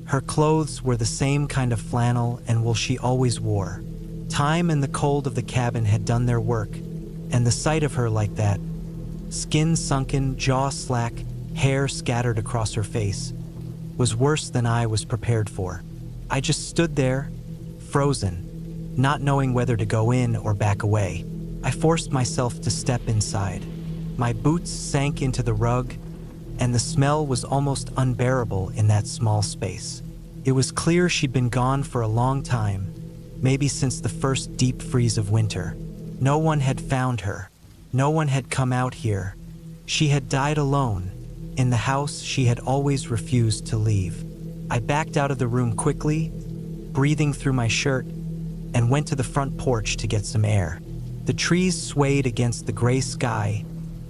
Her clothes were the same kind of flannel and wool she always wore. Time and the cold of the cabin had done their work, and the sight of her like that, skin sunken, jaw slack, hair scattered across her face, was worse than I was prepared for. I just stood there, frozen, not knowing whether to go in or back away. I forced myself to step inside. My boots sank into the rug, and the smell was almost unbearable in that small space. It was clear she'd been gone for a long time, maybe since the first deep freeze of winter. No one had found her. No one had come out here. She had died alone, in the house she had always refused to leave. I backed out of the room quickly, breathing through my shirt, and went to the front porch to get some air. The trees swayed against the gray sky,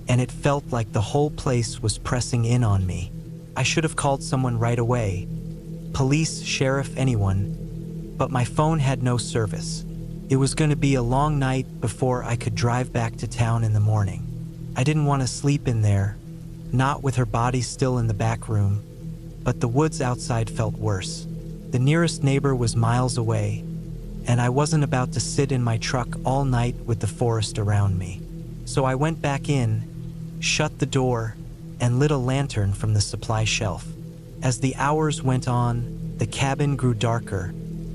and it felt like the whole place was pressing in on me. I should have called someone right away. Police, sheriff, anyone. But my phone had no service. It was going to be a long night before I could drive back to town in the morning. I didn't want to sleep in there, not with her body still in the back room, but the woods outside felt worse. The nearest neighbor was miles away, and I wasn't about to sit in my truck all night with the forest around me. So I went back in, shut the door, and lit a lantern from the supply shelf. As the hours went on, the cabin grew darker,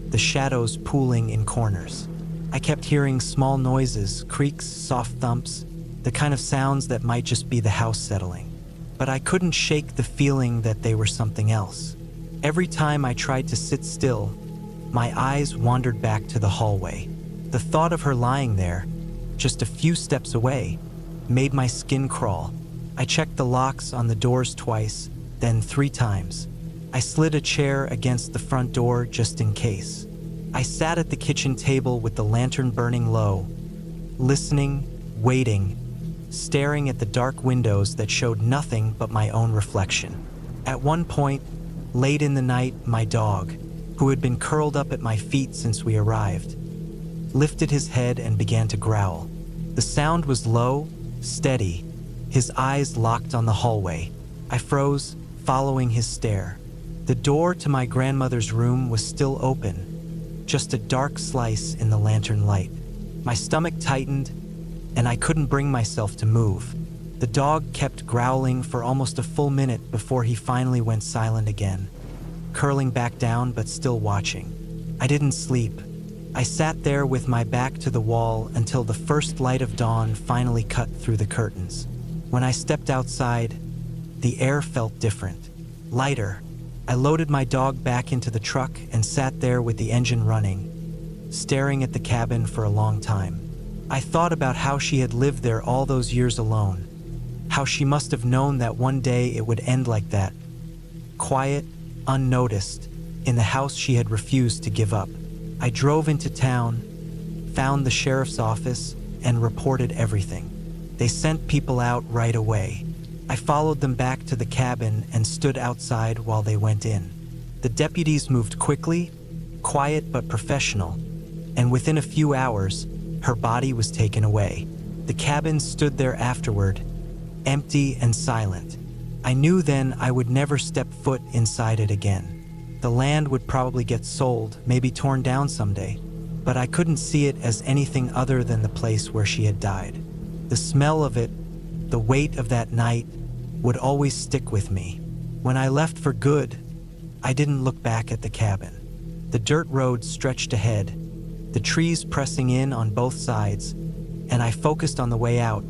the shadows pooling in corners. I kept hearing small noises, creaks, soft thumps, the kind of sounds that might just be the house settling. But I couldn't shake the feeling that they were something else. Every time I tried to sit still, my eyes wandered back to the hallway. The thought of her lying there, just a few steps away, made my skin crawl. I checked the locks on the doors twice, then 3 times. I slid a chair against the front door just in case. I sat at the kitchen table with the lantern burning low, listening, waiting, staring at the dark windows that showed nothing but my own reflection. At one point, late in the night, my dog, who had been curled up at my feet since we arrived, lifted his head and began to growl. The sound was low, steady, his eyes locked on the hallway. I froze, following his stare. The door to my grandmother's room was still open, just a dark slice in the lantern light. My stomach tightened, and I couldn't bring myself to move. The dog kept growling for almost a full minute before he finally went silent again. curling back down but still watching. I didn't sleep. I sat there with my back to the wall until the first light of dawn finally cut through the curtains. When I stepped outside, the air felt different, lighter. I loaded my dog back into the truck and sat there with the engine running, staring at the cabin for a long time. I thought about how she had lived there all those years alone, how she must have known that one day it would end like that, quiet, unnoticed, in the house she had refused to give up. I drove into town, found the sheriff's office, and reported everything. They sent people out right away. I followed them back to the cabin and stood outside while they went in. The deputies moved quickly, quiet but professional, and within a few hours, her body was taken away. The cabin stood there afterward, empty and silent. I knew then I would never step foot inside it again. The land would probably get sold, maybe torn down someday, but I couldn't see it as anything other than the place where she had died. The smell of it, the weight of that night, would always stick with me. When I left for good, I didn't look back at the cabin. The dirt road stretched ahead, the trees pressing in on both sides, and I focused on the way out,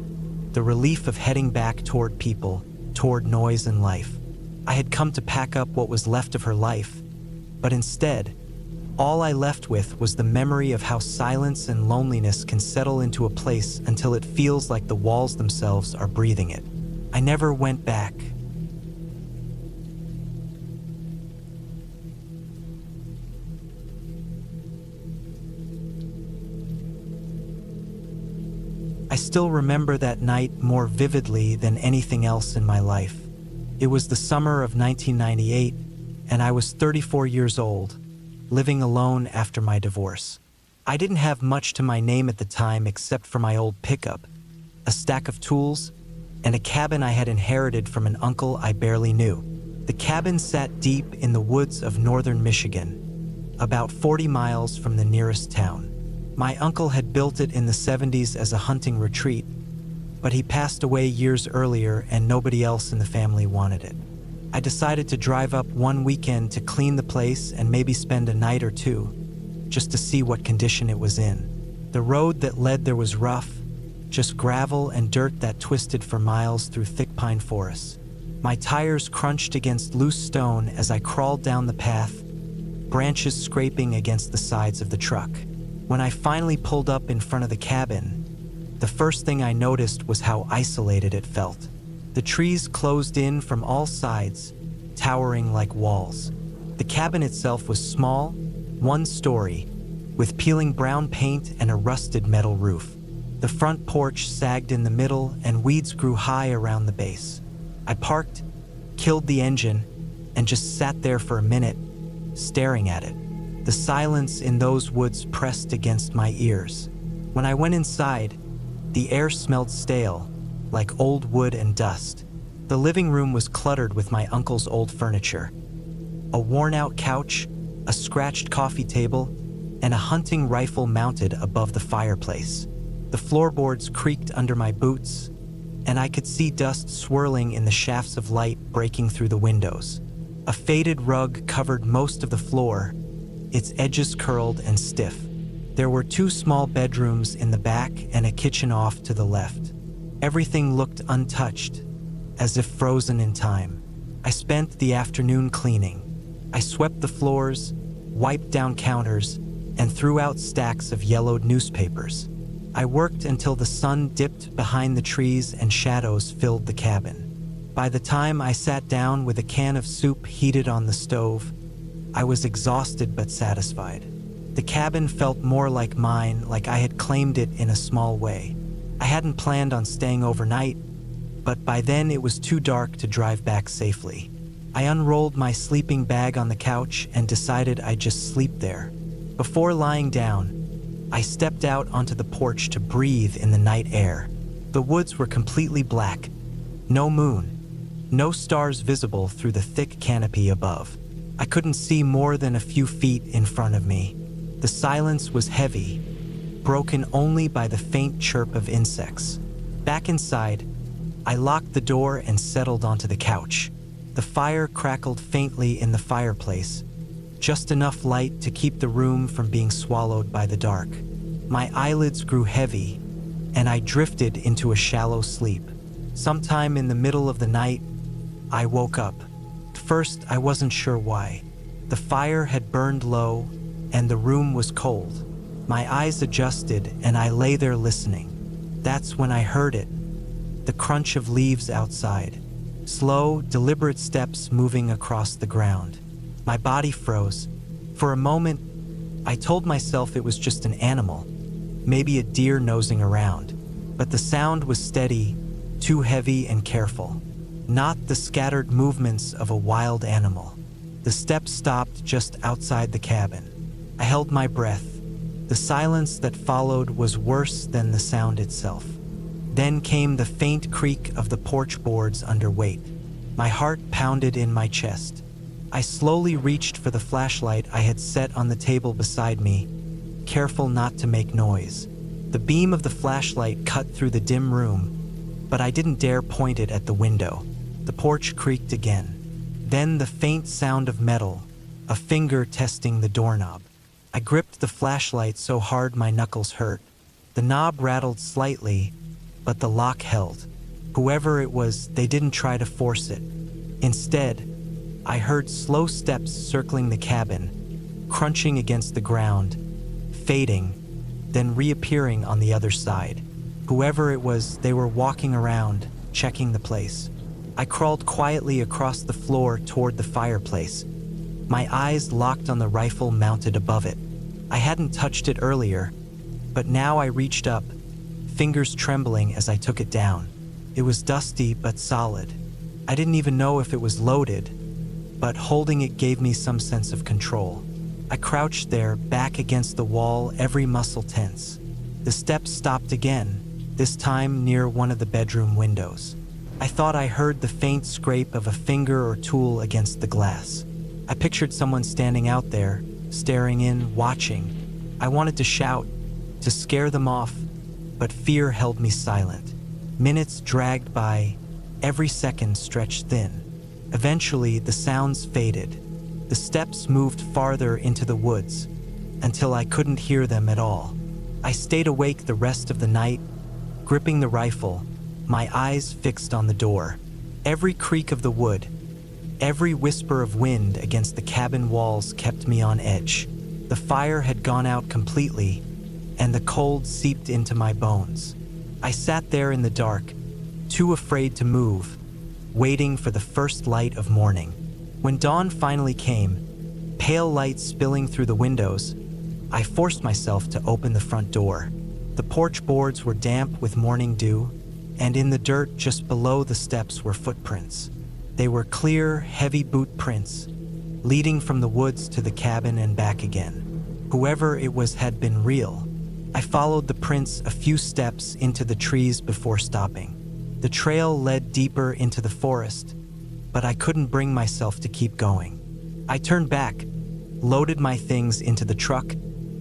the relief of heading back toward people, toward noise and life. I had come to pack up what was left of her life, but instead, all I left with was the memory of how silence and loneliness can settle into a place until it feels like the walls themselves are breathing it. I never went back. I still remember that night more vividly than anything else in my life. It was the summer of 1998, and I was 34 years old, living alone after my divorce. I didn't have much to my name at the time except for my old pickup, a stack of tools, and a cabin I had inherited from an uncle I barely knew. The cabin sat deep in the woods of northern Michigan, about 40 miles from the nearest town. My uncle had built it in the 70s as a hunting retreat, but he passed away years earlier and nobody else in the family wanted it. I decided to drive up one weekend to clean the place and maybe spend a night or two, just to see what condition it was in. The road that led there was rough, just gravel and dirt that twisted for miles through thick pine forests. My tires crunched against loose stone as I crawled down the path, branches scraping against the sides of the truck. When I finally pulled up in front of the cabin, the first thing I noticed was how isolated it felt. The trees closed in from all sides, towering like walls. The cabin itself was small, one story, with peeling brown paint and a rusted metal roof. The front porch sagged in the middle and weeds grew high around the base. I parked, killed the engine, and just sat there for a minute, staring at it. The silence in those woods pressed against my ears. When I went inside, the air smelled stale, like old wood and dust. The living room was cluttered with my uncle's old furniture. A worn-out couch, a scratched coffee table, and a hunting rifle mounted above the fireplace. The floorboards creaked under my boots, and I could see dust swirling in the shafts of light breaking through the windows. A faded rug covered most of the floor, its edges curled and stiff. There were two small bedrooms in the back and a kitchen off to the left. Everything looked untouched, as if frozen in time. I spent the afternoon cleaning. I swept the floors, wiped down counters, and threw out stacks of yellowed newspapers. I worked until the sun dipped behind the trees and shadows filled the cabin. By the time I sat down with a can of soup heated on the stove, I was exhausted but satisfied. The cabin felt more like mine, like I had claimed it in a small way. I hadn't planned on staying overnight, but by then it was too dark to drive back safely. I unrolled my sleeping bag on the couch and decided I'd just sleep there. Before lying down, I stepped out onto the porch to breathe in the night air. The woods were completely black. No moon, no stars visible through the thick canopy above. I couldn't see more than a few feet in front of me. The silence was heavy, broken only by the faint chirp of insects. Back inside, I locked the door and settled onto the couch. The fire crackled faintly in the fireplace, just enough light to keep the room from being swallowed by the dark. My eyelids grew heavy, and I drifted into a shallow sleep. Sometime in the middle of the night, I woke up. At first, I wasn't sure why. The fire had burned low, and the room was cold. My eyes adjusted, and I lay there listening. That's when I heard it, the crunch of leaves outside. Slow, deliberate steps moving across the ground. My body froze. For a moment, I told myself it was just an animal, maybe a deer nosing around. But the sound was steady, too heavy and careful. Not the scattered movements of a wild animal. The steps stopped just outside the cabin. I held my breath. The silence that followed was worse than the sound itself. Then came the faint creak of the porch boards under weight. My heart pounded in my chest. I slowly reached for the flashlight I had set on the table beside me, careful not to make noise. The beam of the flashlight cut through the dim room, but I didn't dare point it at the window. The porch creaked again. Then the faint sound of metal, a finger testing the doorknob. I gripped the flashlight so hard my knuckles hurt. The knob rattled slightly, but the lock held. Whoever it was, they didn't try to force it. Instead, I heard slow steps circling the cabin, crunching against the ground, fading, then reappearing on the other side. Whoever it was, they were walking around, checking the place. I crawled quietly across the floor toward the fireplace, my eyes locked on the rifle mounted above it. I hadn't touched it earlier, but now I reached up, fingers trembling as I took it down. It was dusty but solid. I didn't even know if it was loaded, but holding it gave me some sense of control. I crouched there, back against the wall, every muscle tense. The steps stopped again, this time near one of the bedroom windows. I thought I heard the faint scrape of a finger or tool against the glass. I pictured someone standing out there, staring in, watching. I wanted to shout, to scare them off, but fear held me silent. Minutes dragged by, every second stretched thin. Eventually, the sounds faded. The steps moved farther into the woods, until I couldn't hear them at all. I stayed awake the rest of the night, gripping the rifle, my eyes fixed on the door. Every creak of the wood, every whisper of wind against the cabin walls kept me on edge. The fire had gone out completely, and the cold seeped into my bones. I sat there in the dark, too afraid to move, waiting for the first light of morning. When dawn finally came, pale light spilling through the windows, I forced myself to open the front door. The porch boards were damp with morning dew, and in the dirt just below the steps were footprints. They were clear, heavy boot prints, leading from the woods to the cabin and back again. Whoever it was had been real. I followed the prints a few steps into the trees before stopping. The trail led deeper into the forest, but I couldn't bring myself to keep going. I turned back, loaded my things into the truck,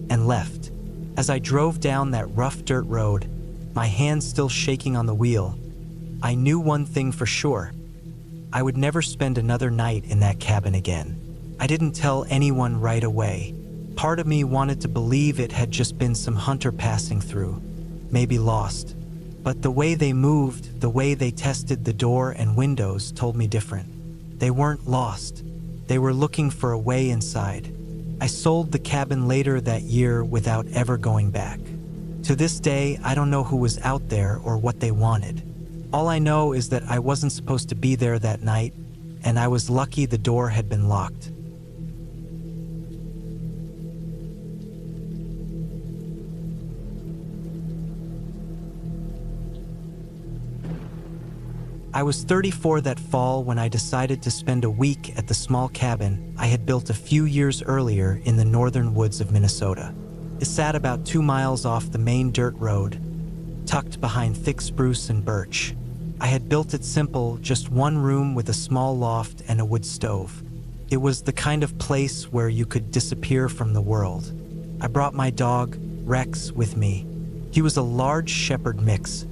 and left. As I drove down that rough dirt road, my hands still shaking on the wheel, I knew one thing for sure. I would never spend another night in that cabin again. I didn't tell anyone right away. Part of me wanted to believe it had just been some hunter passing through, maybe lost. But the way they moved, the way they tested the door and windows told me different. They weren't lost. They were looking for a way inside. I sold the cabin later that year without ever going back. To this day, I don't know who was out there or what they wanted. All I know is that I wasn't supposed to be there that night, and I was lucky the door had been locked. I was 34 that fall when I decided to spend a week at the small cabin I had built a few years earlier in the northern woods of Minnesota. It sat about 2 miles off the main dirt road, tucked behind thick spruce and birch. I had built it simple, just one room with a small loft and a wood stove. It was the kind of place where you could disappear from the world. I brought my dog, Rex, with me. He was a large shepherd mix,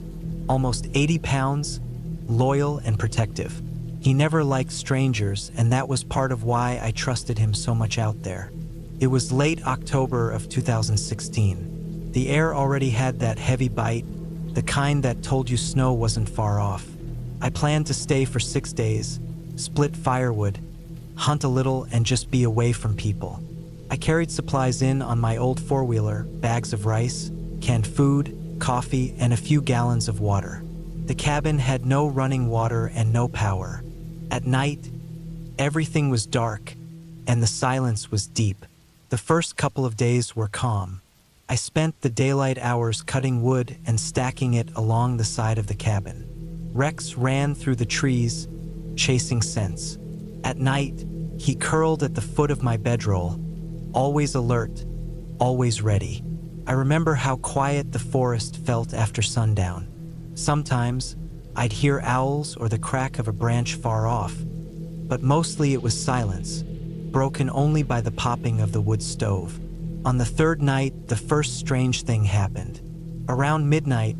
almost 80 pounds, loyal and protective. He never liked strangers, and that was part of why I trusted him so much out there. It was late October of 2016. The air already had that heavy bite, the kind that told you snow wasn't far off. I planned to stay for 6 days, split firewood, hunt a little, and just be away from people. I carried supplies in on my old four-wheeler, bags of rice, canned food, coffee, and a few gallons of water. The cabin had no running water and no power. At night, everything was dark, and the silence was deep. The first couple of days were calm. I spent the daylight hours cutting wood and stacking it along the side of the cabin. Rex ran through the trees, chasing scents. At night, he curled at the foot of my bedroll, always alert, always ready. I remember how quiet the forest felt after sundown. Sometimes, I'd hear owls or the crack of a branch far off, but mostly it was silence, broken only by the popping of the wood stove. On the third night, the first strange thing happened. Around midnight,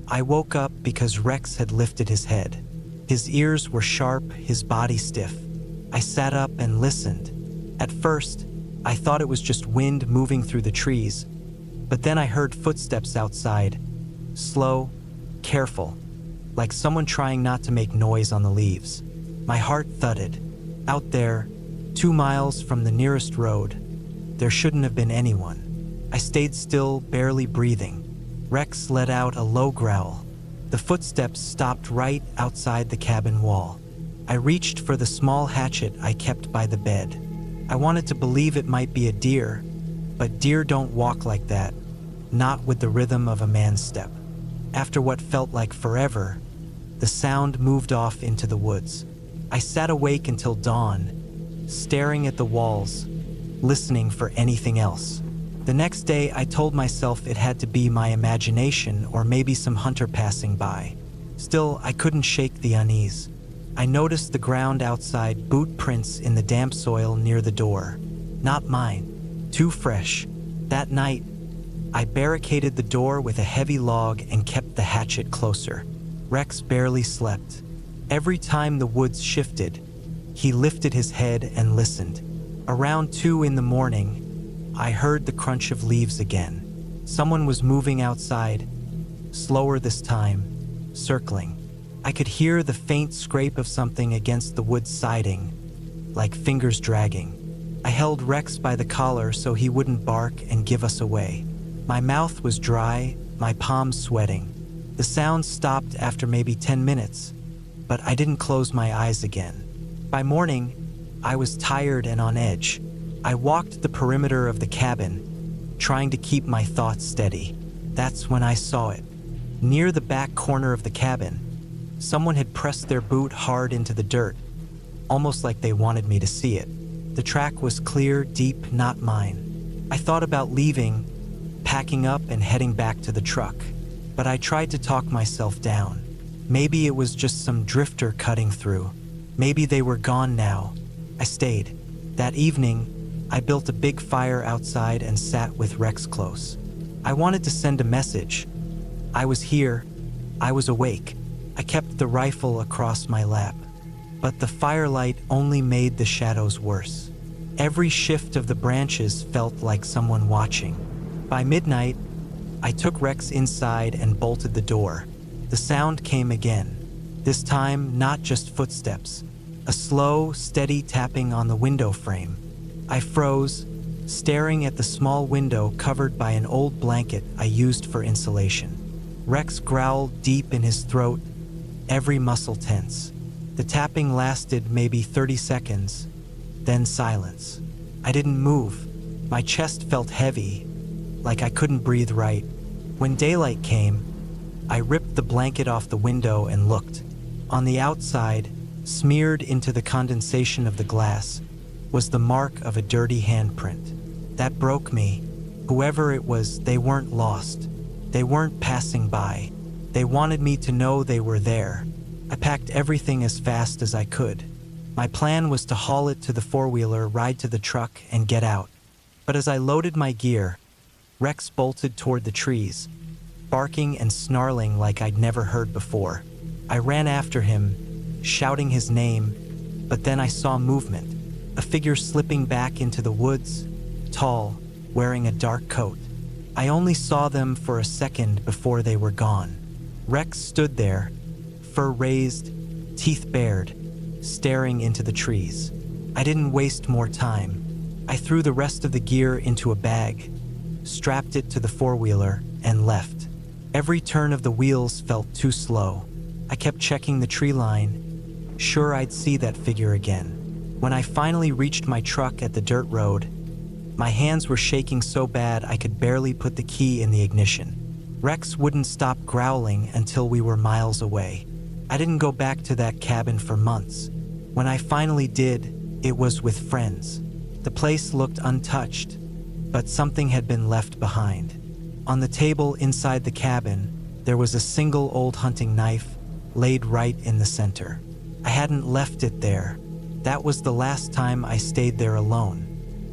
I woke up because Rex had lifted his head. His ears were sharp, his body stiff. I sat up and listened. At first, I thought it was just wind moving through the trees, but then I heard footsteps outside, slow, careful, like someone trying not to make noise on the leaves. My heart thudded. Out there, 2 miles from the nearest road, there shouldn't have been anyone. I stayed still, barely breathing. Rex let out a low growl. The footsteps stopped right outside the cabin wall. I reached for the small hatchet I kept by the bed. I wanted to believe it might be a deer, but deer don't walk like that, not with the rhythm of a man's step. After what felt like forever, the sound moved off into the woods. I sat awake until dawn, staring at the walls, listening for anything else. The next day, I told myself it had to be my imagination or maybe some hunter passing by. Still, I couldn't shake the unease. I noticed the ground outside, boot prints in the damp soil near the door. Not mine. Too fresh. That night, I barricaded the door with a heavy log and kept the hatchet closer. Rex barely slept. Every time the woods shifted, he lifted his head and listened. Around 2 in the morning, I heard the crunch of leaves again. Someone was moving outside, slower this time, circling. I could hear the faint scrape of something against the wood siding, like fingers dragging. I held Rex by the collar so he wouldn't bark and give us away. My mouth was dry, my palms sweating. The sound stopped after maybe 10 minutes, but I didn't close my eyes again. By morning, I was tired and on edge. I walked the perimeter of the cabin, trying to keep my thoughts steady. That's when I saw it. Near the back corner of the cabin, someone had pressed their boot hard into the dirt, almost like they wanted me to see it. The track was clear, deep, not mine. I thought about leaving, packing up and heading back to the truck, but I tried to talk myself down. Maybe it was just some drifter cutting through. Maybe they were gone now. I stayed. That evening, I built a big fire outside and sat with Rex close. I wanted to send a message. I was here. I was awake. I kept the rifle across my lap. But the firelight only made the shadows worse. Every shift of the branches felt like someone watching. By midnight, I took Rex inside and bolted the door. The sound came again. This time, not just footsteps. A slow, steady tapping on the window frame. I froze, staring at the small window covered by an old blanket I used for insulation. Rex growled deep in his throat, every muscle tense. The tapping lasted maybe 30 seconds, then silence. I didn't move. My chest felt heavy, like I couldn't breathe right. When daylight came, I ripped the blanket off the window and looked. On the outside, smeared into the condensation of the glass, was the mark of a dirty handprint. That broke me. Whoever it was, they weren't lost. They weren't passing by. They wanted me to know they were there. I packed everything as fast as I could. My plan was to haul it to the four-wheeler, ride to the truck, and get out. But as I loaded my gear, Rex bolted toward the trees, barking and snarling like I'd never heard before. I ran after him, shouting his name, but then I saw movement, a figure slipping back into the woods, tall, wearing a dark coat. I only saw them for a second before they were gone. Rex stood there, fur raised, teeth bared, staring into the trees. I didn't waste more time. I threw the rest of the gear into a bag, strapped it to the four-wheeler, and left. Every turn of the wheels felt too slow. I kept checking the tree line, sure I'd see that figure again. When I finally reached my truck at the dirt road, my hands were shaking so bad I could barely put the key in the ignition. Rex wouldn't stop growling until we were miles away. I didn't go back to that cabin for months. When I finally did, it was with friends. The place looked untouched, but something had been left behind. On the table inside the cabin, there was a single old hunting knife laid right in the center. I hadn't left it there. That was the last time I stayed there alone.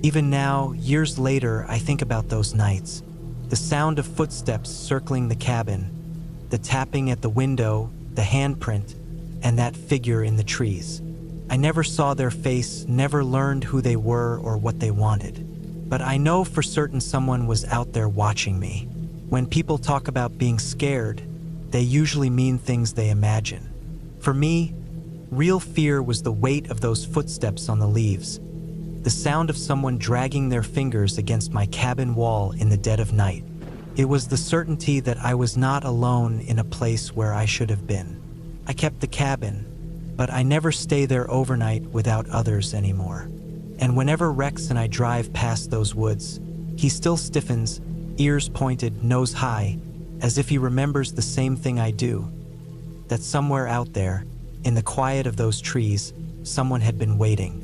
Even now, years later, I think about those nights. The sound of footsteps circling the cabin, the tapping at the window, the handprint, and that figure in the trees. I never saw their face, never learned who they were or what they wanted. But I know for certain someone was out there watching me. When people talk about being scared, they usually mean things they imagine. For me, real fear was the weight of those footsteps on the leaves, the sound of someone dragging their fingers against my cabin wall in the dead of night. It was the certainty that I was not alone in a place where I should have been. I kept the cabin, but I never stay there overnight without others anymore. And whenever Rex and I drive past those woods, he still stiffens, ears pointed, nose high, as if he remembers the same thing I do, that somewhere out there, in the quiet of those trees, someone had been waiting.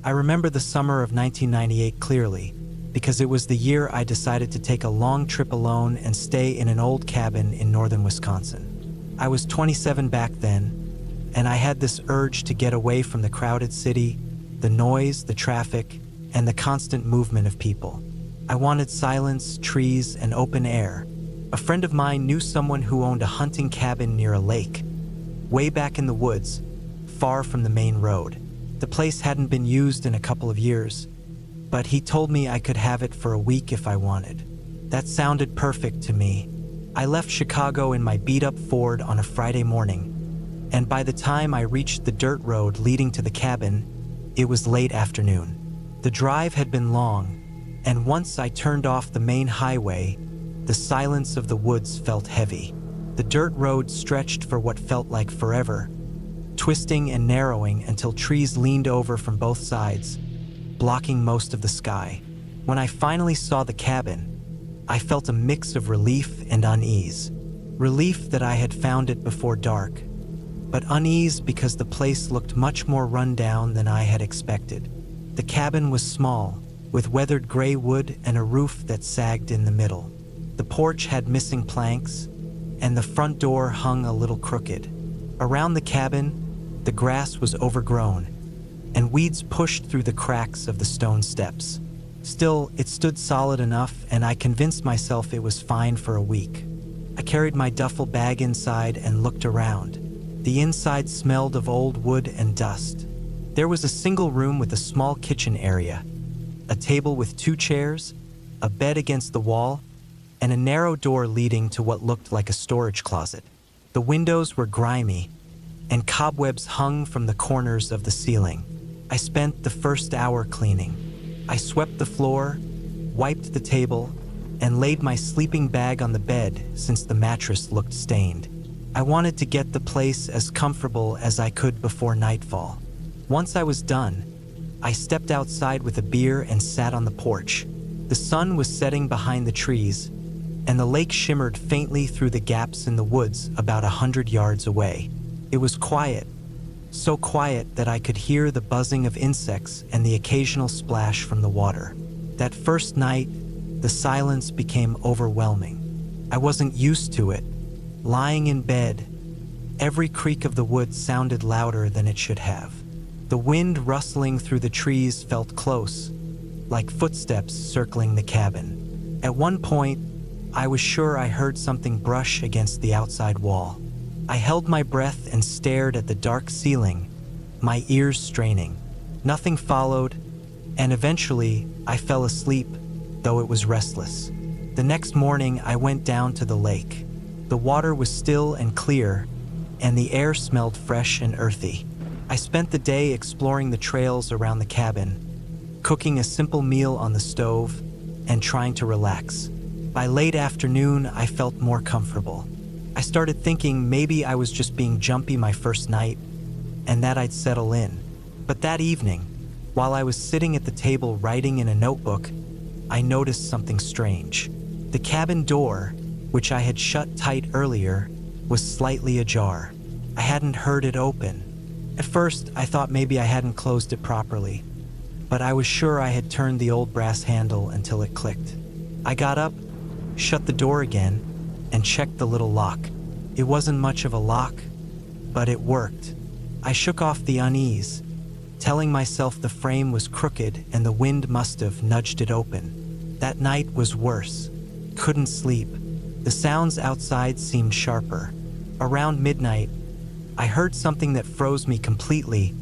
I remember the summer of 1998 clearly, because it was the year I decided to take a long trip alone and stay in an old cabin in northern Wisconsin. I was 27 back then, and I had this urge to get away from the crowded city, the noise, the traffic, and the constant movement of people. I wanted silence, trees, and open air. A friend of mine knew someone who owned a hunting cabin near a lake, way back in the woods, far from the main road. The place hadn't been used in a couple of years, but he told me I could have it for a week if I wanted. That sounded perfect to me. I left Chicago in my beat-up Ford on a Friday morning, and by the time I reached the dirt road leading to the cabin, it was late afternoon. The drive had been long, and once I turned off the main highway, the silence of the woods felt heavy. The dirt road stretched for what felt like forever, twisting and narrowing until trees leaned over from both sides, blocking most of the sky. When I finally saw the cabin, I felt a mix of relief and unease. Relief that I had found it before dark, but unease because the place looked much more run down than I had expected. The cabin was small, with weathered gray wood and a roof that sagged in the middle. The porch had missing planks, and the front door hung a little crooked. Around the cabin, the grass was overgrown, and weeds pushed through the cracks of the stone steps. Still, it stood solid enough, and I convinced myself it was fine for a week. I carried my duffel bag inside and looked around. The inside smelled of old wood and dust. There was a single room with a small kitchen area, a table with 2 chairs, a bed against the wall, and a narrow door leading to what looked like a storage closet. The windows were grimy, and cobwebs hung from the corners of the ceiling. I spent the first hour cleaning. I swept the floor, wiped the table, and laid my sleeping bag on the bed since the mattress looked stained. I wanted to get the place as comfortable as I could before nightfall. Once I was done, I stepped outside with a beer and sat on the porch. The sun was setting behind the trees, and the lake shimmered faintly through the gaps in the woods about 100 yards away. It was quiet, so quiet that I could hear the buzzing of insects and the occasional splash from the water. That first night, the silence became overwhelming. I wasn't used to it. Lying in bed, every creak of the woods sounded louder than it should have. The wind rustling through the trees felt close, like footsteps circling the cabin. At one point, I was sure I heard something brush against the outside wall. I held my breath and stared at the dark ceiling, my ears straining. Nothing followed, and eventually I fell asleep, though it was restless. The next morning, I went down to the lake. The water was still and clear, and the air smelled fresh and earthy. I spent the day exploring the trails around the cabin, cooking a simple meal on the stove, and trying to relax. By late afternoon, I felt more comfortable. I started thinking maybe I was just being jumpy my first night, and that I'd settle in. But that evening, while I was sitting at the table writing in a notebook, I noticed something strange. The cabin door, which I had shut tight earlier, was slightly ajar. I hadn't heard it open. At first, I thought maybe I hadn't closed it properly, but I was sure I had turned the old brass handle until it clicked. I got up, shut the door again, and checked the little lock. It wasn't much of a lock, but it worked. I shook off the unease, telling myself the frame was crooked and the wind must have nudged it open. That night was worse. Couldn't sleep. The sounds outside seemed sharper. Around midnight, I heard something that froze me completely.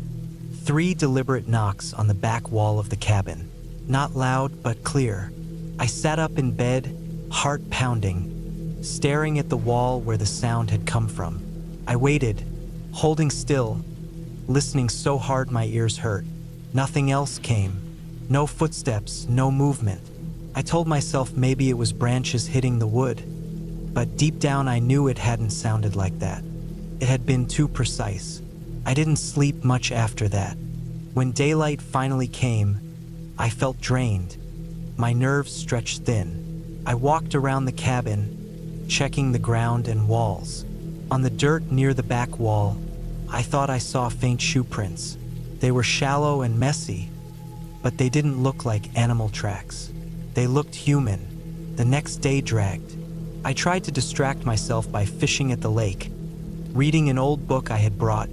3 deliberate knocks on the back wall of the cabin. Not loud, but clear. I sat up in bed, heart pounding, staring at the wall where the sound had come from. I waited, holding still, listening so hard my ears hurt. Nothing else came. No footsteps, no movement. I told myself maybe it was branches hitting the wood, but deep down I knew it hadn't sounded like that. It had been too precise. I didn't sleep much after that. When daylight finally came, I felt drained. My nerves stretched thin. I walked around the cabin, checking the ground and walls. On the dirt near the back wall, I thought I saw faint shoe prints. They were shallow and messy, but they didn't look like animal tracks. They looked human. The next day dragged. I tried to distract myself by fishing at the lake, reading an old book I had brought,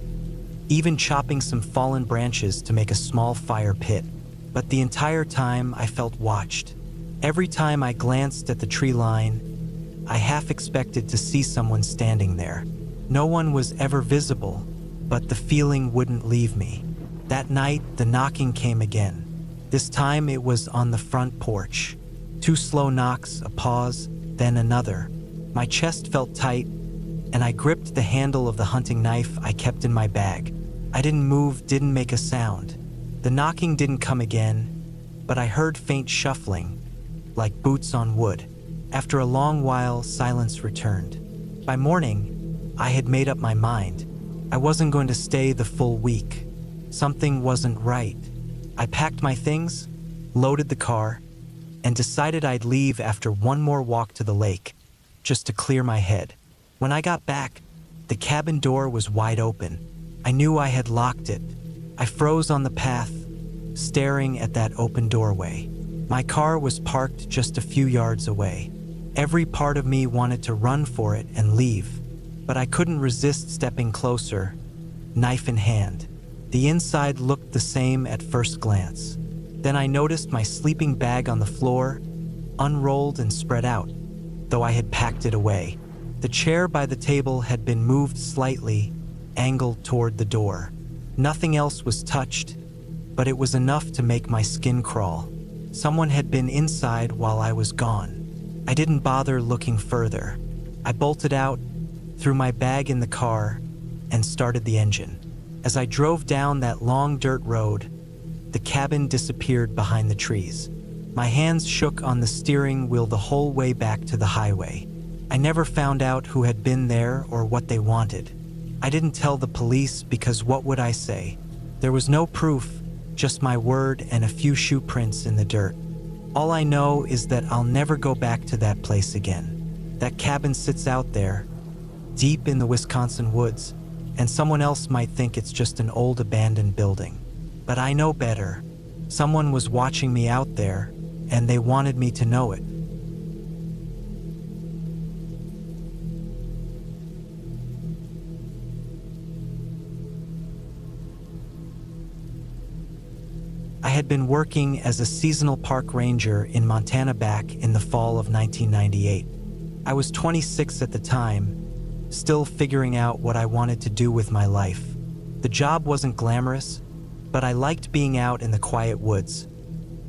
even chopping some fallen branches to make a small fire pit. But the entire time I felt watched. Every time I glanced at the tree line, I half expected to see someone standing there. No one was ever visible, but the feeling wouldn't leave me. That night, the knocking came again. This time it was on the front porch. 2 slow knocks, a pause, then another. My chest felt tight, and I gripped the handle of the hunting knife I kept in my bag. I didn't move, didn't make a sound. The knocking didn't come again, but I heard faint shuffling, like boots on wood. After a long while, silence returned. By morning, I had made up my mind. I wasn't going to stay the full week. Something wasn't right. I packed my things, loaded the car, and decided I'd leave after one more walk to the lake, just to clear my head. When I got back, the cabin door was wide open. I knew I had locked it. I froze on the path, staring at that open doorway. My car was parked just a few yards away. Every part of me wanted to run for it and leave, but I couldn't resist stepping closer, knife in hand. The inside looked the same at first glance. Then I noticed my sleeping bag on the floor, unrolled and spread out, though I had packed it away. The chair by the table had been moved slightly, angled toward the door. Nothing else was touched, but it was enough to make my skin crawl. Someone had been inside while I was gone. I didn't bother looking further. I bolted out, threw my bag in the car, and started the engine. As I drove down that long dirt road, the cabin disappeared behind the trees. My hands shook on the steering wheel the whole way back to the highway. I never found out who had been there or what they wanted. I didn't tell the police because what would I say? There was no proof, just my word and a few shoe prints in the dirt. All I know is that I'll never go back to that place again. That cabin sits out there, deep in the Wisconsin woods, and someone else might think it's just an old abandoned building. But I know better. Someone was watching me out there, and they wanted me to know it. I had been working as a seasonal park ranger in Montana back in the fall of 1998. I was 26 at the time, still figuring out what I wanted to do with my life. The job wasn't glamorous, but I liked being out in the quiet woods,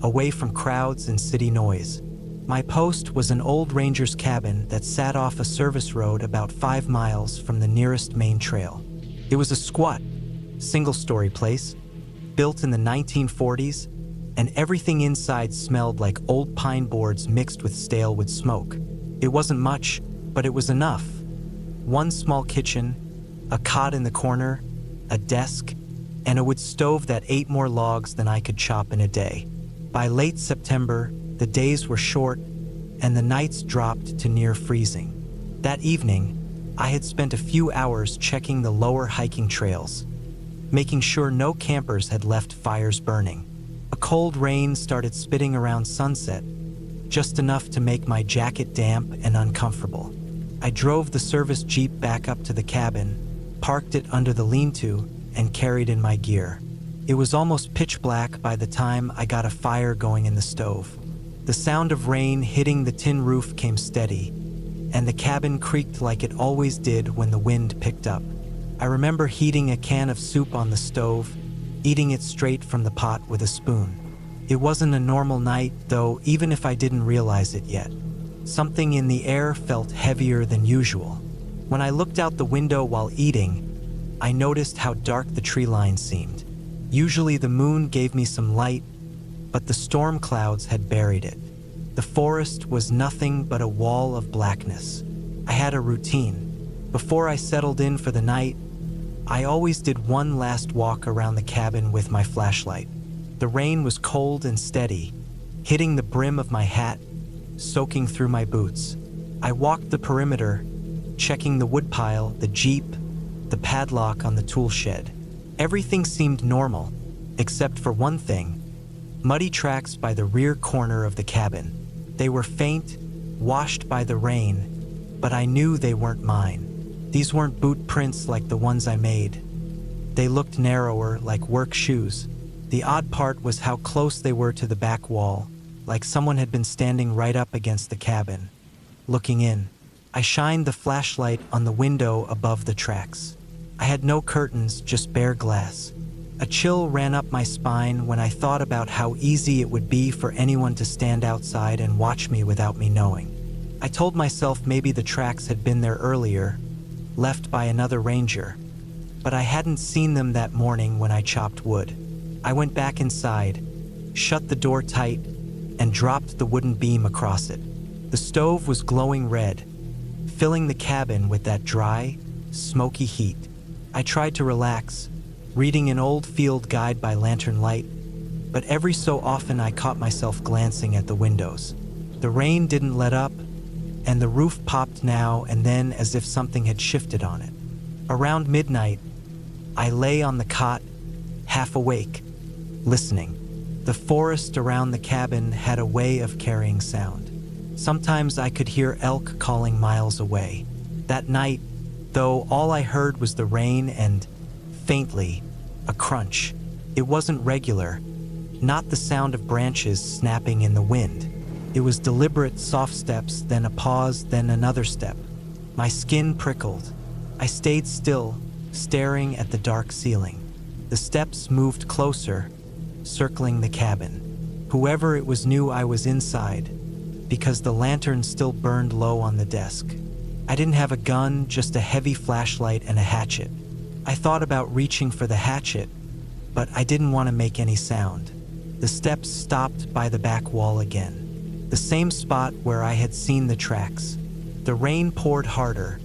away from crowds and city noise. My post was an old ranger's cabin that sat off a service road about 5 miles from the nearest main trail. It was a squat, single-story place, built in the 1940s, and everything inside smelled like old pine boards mixed with stale wood smoke. It wasn't much, but it was enough. One small kitchen, a cot in the corner, a desk, and a wood stove that ate more logs than I could chop in a day. By late September, the days were short and the nights dropped to near freezing. That evening, I had spent a few hours checking the lower hiking trails, making sure no campers had left fires burning. A cold rain started spitting around sunset, just enough to make my jacket damp and uncomfortable. I drove the service Jeep back up to the cabin, parked it under the lean-to, and carried in my gear. It was almost pitch black by the time I got a fire going in the stove. The sound of rain hitting the tin roof came steady, and the cabin creaked like it always did when the wind picked up. I remember heating a can of soup on the stove, eating it straight from the pot with a spoon. It wasn't a normal night, though, even if I didn't realize it yet. Something in the air felt heavier than usual. When I looked out the window while eating, I noticed how dark the tree line seemed. Usually the moon gave me some light, but the storm clouds had buried it. The forest was nothing but a wall of blackness. I had a routine. Before I settled in for the night, I always did one last walk around the cabin with my flashlight. The rain was cold and steady, hitting the brim of my hat, soaking through my boots. I walked the perimeter, checking the woodpile, the Jeep, the padlock on the tool shed. Everything seemed normal, except for one thing: muddy tracks by the rear corner of the cabin. They were faint, washed by the rain, but I knew they weren't mine. These weren't boot prints like the ones I made. They looked narrower, like work shoes. The odd part was how close they were to the back wall, like someone had been standing right up against the cabin, looking in. I shined the flashlight on the window above the tracks. I had no curtains, just bare glass. A chill ran up my spine when I thought about how easy it would be for anyone to stand outside and watch me without me knowing. I told myself maybe the tracks had been there earlier, left by another ranger, but I hadn't seen them that morning when I chopped wood. I went back inside, shut the door tight, and dropped the wooden beam across it. The stove was glowing red, filling the cabin with that dry, smoky heat. I tried to relax, reading an old field guide by lantern light, but every so often I caught myself glancing at the windows. The rain didn't let up, and the roof popped now and then as if something had shifted on it. Around midnight, I lay on the cot, half awake, listening. The forest around the cabin had a way of carrying sound. Sometimes I could hear elk calling miles away. That night, though, all I heard was the rain and, faintly, a crunch. It wasn't regular, not the sound of branches snapping in the wind. It was deliberate soft steps, then a pause, then another step. My skin prickled. I stayed still, staring at the dark ceiling. The steps moved closer, circling the cabin. Whoever it was knew I was inside, because the lantern still burned low on the desk. I didn't have a gun, just a heavy flashlight and a hatchet. I thought about reaching for the hatchet, but I didn't want to make any sound. The steps stopped by the back wall again, the same spot where I had seen the tracks. The rain poured harder,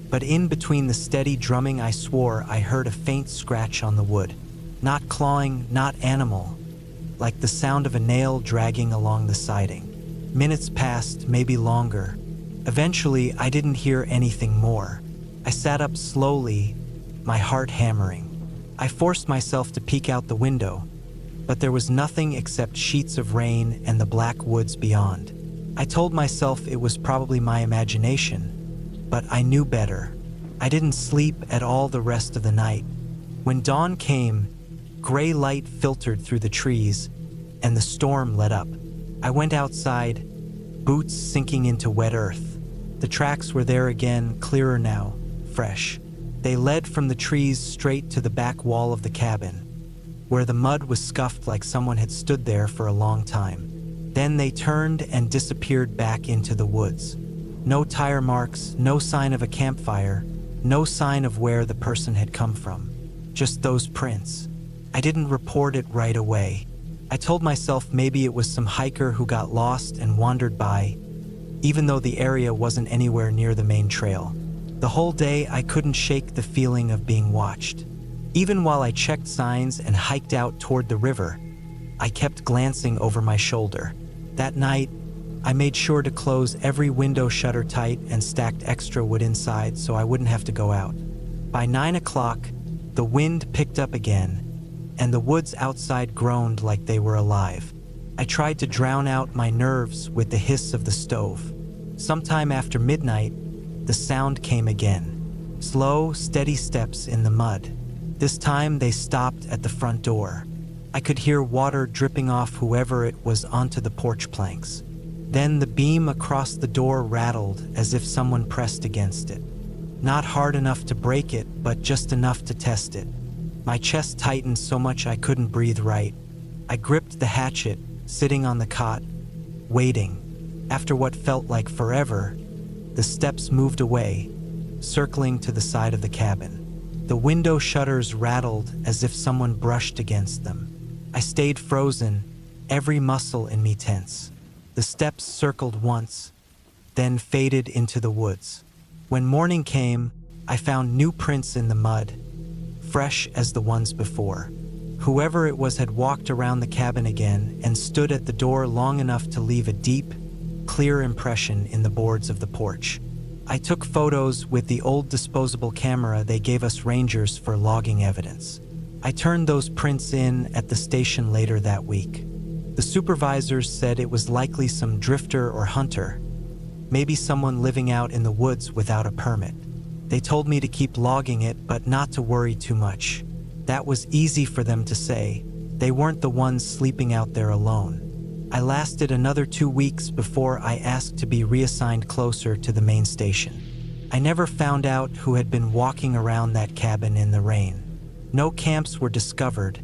but in between the steady drumming I swore I heard a faint scratch on the wood. Not clawing, not animal, like the sound of a nail dragging along the siding. Minutes passed, maybe longer. Eventually, I didn't hear anything more. I sat up slowly, my heart hammering. I forced myself to peek out the window, but there was nothing except sheets of rain and the black woods beyond. I told myself it was probably my imagination, but I knew better. I didn't sleep at all the rest of the night. When dawn came, gray light filtered through the trees, and the storm let up. I went outside, boots sinking into wet earth. The tracks were there again, clearer now, fresh. They led from the trees straight to the back wall of the cabin, where the mud was scuffed like someone had stood there for a long time. Then they turned and disappeared back into the woods. No tire marks, no sign of a campfire, no sign of where the person had come from. Just those prints. I didn't report it right away. I told myself maybe it was some hiker who got lost and wandered by, even though the area wasn't anywhere near the main trail. The whole day I couldn't shake the feeling of being watched. Even while I checked signs and hiked out toward the river, I kept glancing over my shoulder. That night, I made sure to close every window shutter tight and stacked extra wood inside so I wouldn't have to go out. By 9 o'clock, the wind picked up again, and the woods outside groaned like they were alive. I tried to drown out my nerves with the hiss of the stove. Sometime after midnight, the sound came again. Slow, steady steps in the mud. This time they stopped at the front door. I could hear water dripping off whoever it was onto the porch planks. Then the beam across the door rattled as if someone pressed against it. Not hard enough to break it, but just enough to test it. My chest tightened so much I couldn't breathe right. I gripped the hatchet, sitting on the cot, waiting. After what felt like forever, the steps moved away, circling to the side of the cabin. The window shutters rattled as if someone brushed against them. I stayed frozen, every muscle in me tense. The steps circled once, then faded into the woods. When morning came, I found new prints in the mud, fresh as the ones before. Whoever it was had walked around the cabin again and stood at the door long enough to leave a deep, clear impression in the boards of the porch. I took photos with the old disposable camera they gave us rangers for logging evidence. I turned those prints in at the station later that week. The supervisors said it was likely some drifter or hunter, maybe someone living out in the woods without a permit. They told me to keep logging it, but not to worry too much. That was easy for them to say. They weren't the ones sleeping out there alone. I lasted another 2 weeks before I asked to be reassigned closer to the main station. I never found out who had been walking around that cabin in the rain. No camps were discovered,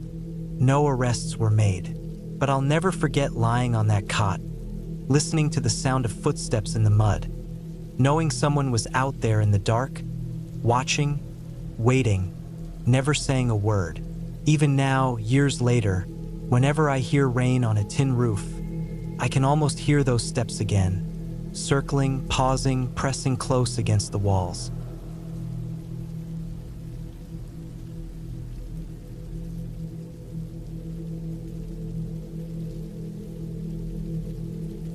no arrests were made. But I'll never forget lying on that cot, listening to the sound of footsteps in the mud, knowing someone was out there in the dark, watching, waiting, never saying a word. Even now, years later, whenever I hear rain on a tin roof, I can almost hear those steps again, circling, pausing, pressing close against the walls.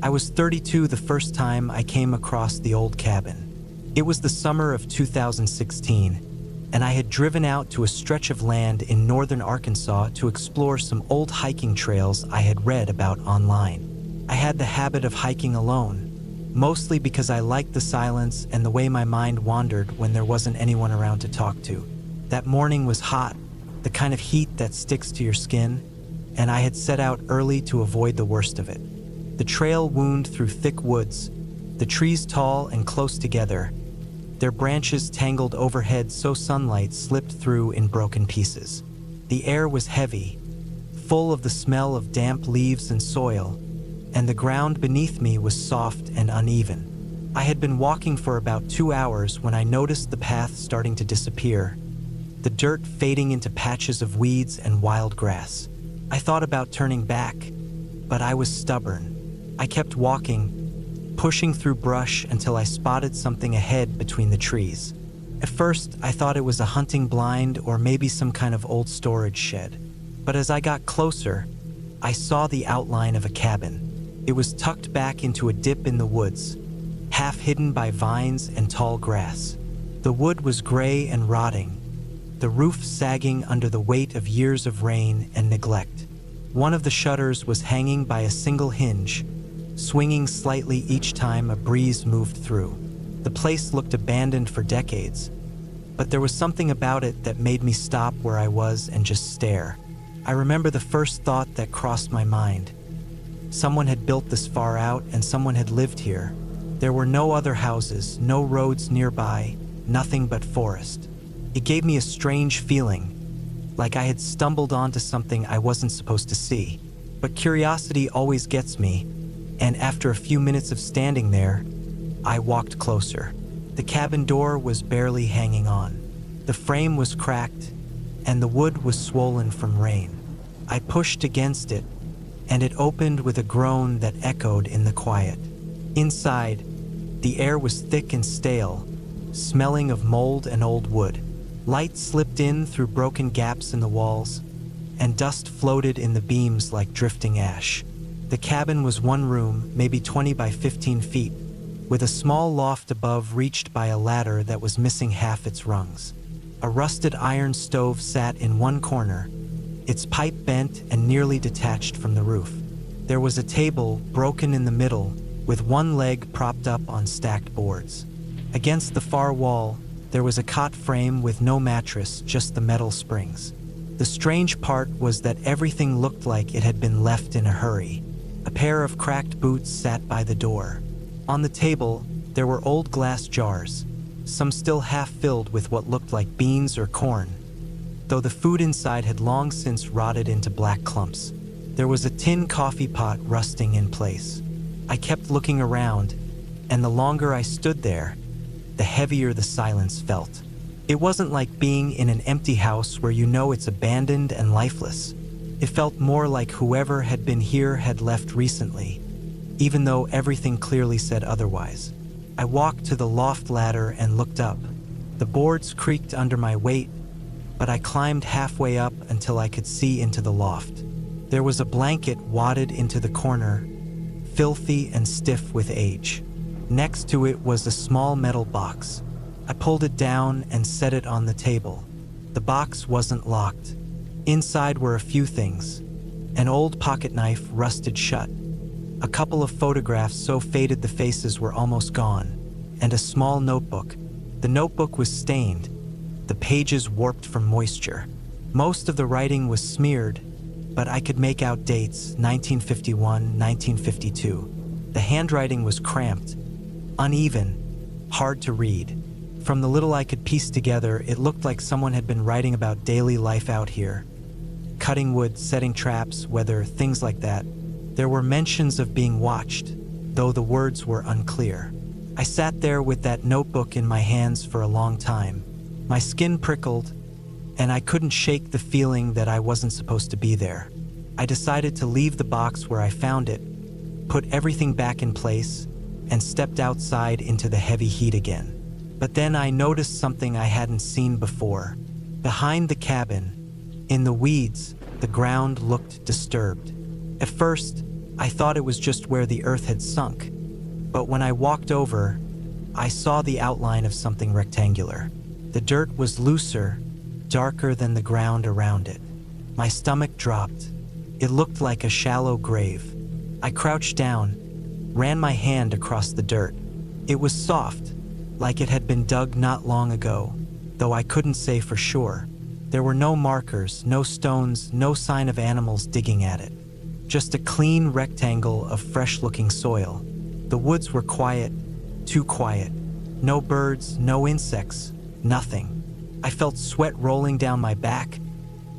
I was 32 the first time I came across the old cabin. It was the summer of 2016, and I had driven out to a stretch of land in northern Arkansas to explore some old hiking trails I had read about online. I had the habit of hiking alone, mostly because I liked the silence and the way my mind wandered when there wasn't anyone around to talk to. That morning was hot, the kind of heat that sticks to your skin, and I had set out early to avoid the worst of it. The trail wound through thick woods, the trees tall and close together, their branches tangled overhead so sunlight slipped through in broken pieces. The air was heavy, full of the smell of damp leaves and soil, and the ground beneath me was soft and uneven. I had been walking for about 2 hours when I noticed the path starting to disappear, the dirt fading into patches of weeds and wild grass. I thought about turning back, but I was stubborn. I kept walking, pushing through brush until I spotted something ahead between the trees. At first, I thought it was a hunting blind or maybe some kind of old storage shed. But as I got closer, I saw the outline of a cabin. It was tucked back into a dip in the woods, half hidden by vines and tall grass. The wood was gray and rotting, the roof sagging under the weight of years of rain and neglect. One of the shutters was hanging by a single hinge, swinging slightly each time a breeze moved through. The place looked abandoned for decades, but there was something about it that made me stop where I was and just stare. I remember the first thought that crossed my mind. Someone had built this far out and someone had lived here. There were no other houses, no roads nearby, nothing but forest. It gave me a strange feeling, like I had stumbled onto something I wasn't supposed to see. But curiosity always gets me, and after a few minutes of standing there, I walked closer. The cabin door was barely hanging on. The frame was cracked, and the wood was swollen from rain. I pushed against it, and it opened with a groan that echoed in the quiet. Inside, the air was thick and stale, smelling of mold and old wood. Light slipped in through broken gaps in the walls, and dust floated in the beams like drifting ash. The cabin was one room, maybe 20 by 15 feet, with a small loft above reached by a ladder that was missing half its rungs. A rusted iron stove sat in one corner, its pipe bent and nearly detached from the roof. There was a table, broken in the middle, with one leg propped up on stacked boards. Against the far wall, there was a cot frame with no mattress, just the metal springs. The strange part was that everything looked like it had been left in a hurry. A pair of cracked boots sat by the door. On the table, there were old glass jars, some still half filled with what looked like beans or corn, though the food inside had long since rotted into black clumps. There was a tin coffee pot rusting in place. I kept looking around, and the longer I stood there, the heavier the silence felt. It wasn't like being in an empty house where you know it's abandoned and lifeless. It felt more like whoever had been here had left recently, even though everything clearly said otherwise. I walked to the loft ladder and looked up. The boards creaked under my weight, but I climbed halfway up until I could see into the loft. There was a blanket wadded into the corner, filthy and stiff with age. Next to it was a small metal box. I pulled it down and set it on the table. The box wasn't locked. Inside were a few things. An old pocket knife rusted shut, a couple of photographs so faded the faces were almost gone, and a small notebook. The notebook was stained, the pages warped from moisture. Most of the writing was smeared, but I could make out dates: 1951, 1952. The handwriting was cramped, uneven, hard to read. From the little I could piece together, it looked like someone had been writing about daily life out here. Cutting wood, setting traps, weather, things like that. There were mentions of being watched, though the words were unclear. I sat there with that notebook in my hands for a long time. My skin prickled, and I couldn't shake the feeling that I wasn't supposed to be there. I decided to leave the box where I found it, put everything back in place, and stepped outside into the heavy heat again. But then I noticed something I hadn't seen before. Behind the cabin, in the weeds, the ground looked disturbed. At first, I thought it was just where the earth had sunk, but when I walked over, I saw the outline of something rectangular. The dirt was looser, darker than the ground around it. My stomach dropped. It looked like a shallow grave. I crouched down, ran my hand across the dirt. It was soft, like it had been dug not long ago, though I couldn't say for sure. There were no markers, no stones, no sign of animals digging at it. Just a clean rectangle of fresh-looking soil. The woods were quiet, too quiet. No birds, no insects, nothing. I felt sweat rolling down my back,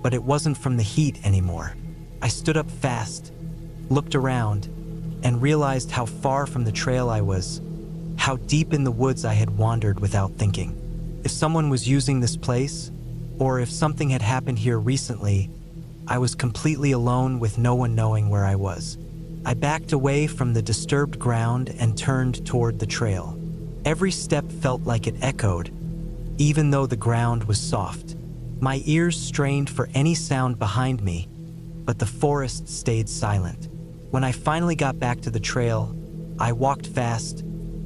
but it wasn't from the heat anymore. I stood up fast, looked around, and realized how far from the trail I was, how deep in the woods I had wandered without thinking. If someone was using this place, or if something had happened here recently, I was completely alone with no one knowing where I was. I backed away from the disturbed ground and turned toward the trail. Every step felt like it echoed, even though the ground was soft. My ears strained for any sound behind me, but the forest stayed silent. When I finally got back to the trail, I walked fast,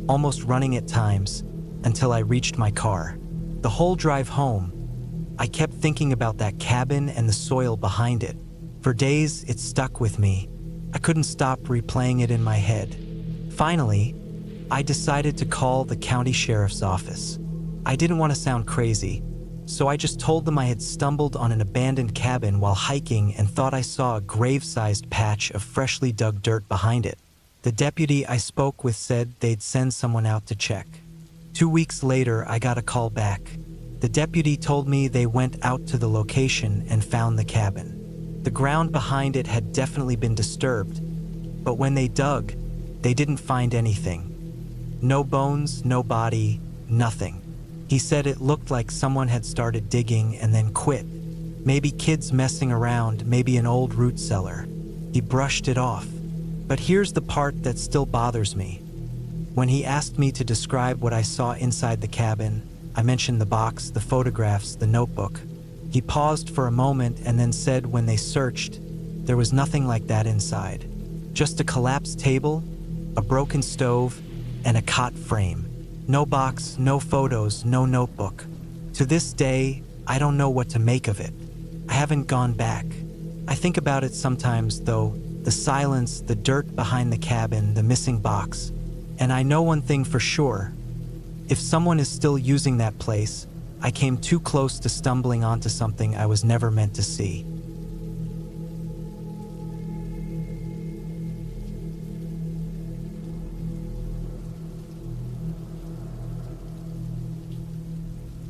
almost running at times, until I reached my car. The whole drive home, I kept thinking about that cabin and the soil behind it. For days, it stuck with me. I couldn't stop replaying it in my head. Finally, I decided to call the county sheriff's office. I didn't want to sound crazy, So I just told them I had stumbled on an abandoned cabin while hiking and thought I saw a grave-sized patch of freshly dug dirt behind it. The deputy I spoke with said they'd send someone out to check. 2 weeks later, I got a call back. The deputy told me they went out to the location and found the cabin. The ground behind it had definitely been disturbed, but when they dug, they didn't find anything. No bones, no body, nothing. He said it looked like someone had started digging and then quit. Maybe kids messing around, maybe an old root cellar. He brushed it off. But here's the part that still bothers me. When he asked me to describe what I saw inside the cabin, I mentioned the box, the photographs, the notebook. He paused for a moment and then said when they searched, there was nothing like that inside. Just a collapsed table, a broken stove, and a cot frame. No box, no photos, no notebook. To this day, I don't know what to make of it. I haven't gone back. I think about it sometimes, though, the silence, the dirt behind the cabin, the missing box. And I know one thing for sure. If someone is still using that place, I came too close to stumbling onto something I was never meant to see.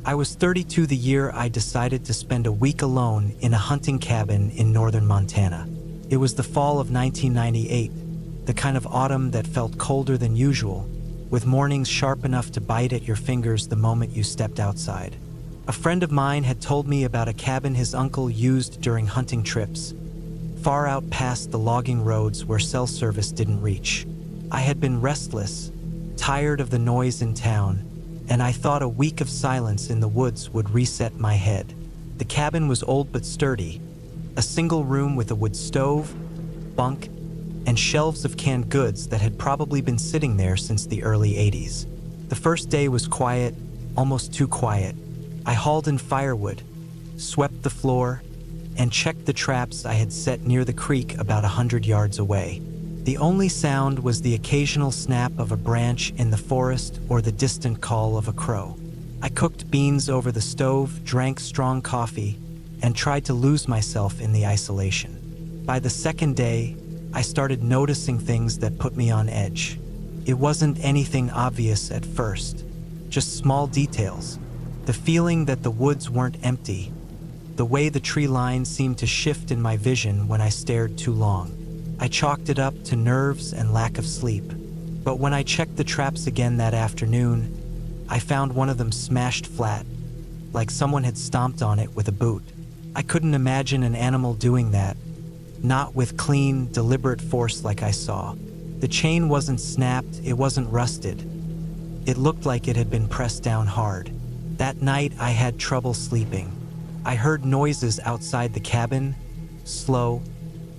I was 32 the year I decided to spend a week alone in a hunting cabin in northern Montana. It was the fall of 1998, the kind of autumn that felt colder than usual, with mornings sharp enough to bite at your fingers the moment you stepped outside. A friend of mine had told me about a cabin his uncle used during hunting trips, far out past the logging roads where cell service didn't reach. I had been restless, tired of the noise in town, and I thought a week of silence in the woods would reset my head. The cabin was old but sturdy, a single room with a wood stove, bunk, and shelves of canned goods that had probably been sitting there since the early 80s. The first day was quiet, almost too quiet. I hauled in firewood, swept the floor, and checked the traps I had set near the creek about 100 yards away. The only sound was the occasional snap of a branch in the forest or the distant call of a crow. I cooked beans over the stove, drank strong coffee, and tried to lose myself in the isolation. By the second day, I started noticing things that put me on edge. It wasn't anything obvious at first, just small details. The feeling that the woods weren't empty, the way the tree line seemed to shift in my vision when I stared too long. I chalked it up to nerves and lack of sleep. But when I checked the traps again that afternoon, I found one of them smashed flat, like someone had stomped on it with a boot. I couldn't imagine an animal doing that, not with clean, deliberate force like I saw. The chain wasn't snapped, it wasn't rusted. It looked like it had been pressed down hard. That night, I had trouble sleeping. I heard noises outside the cabin, slow,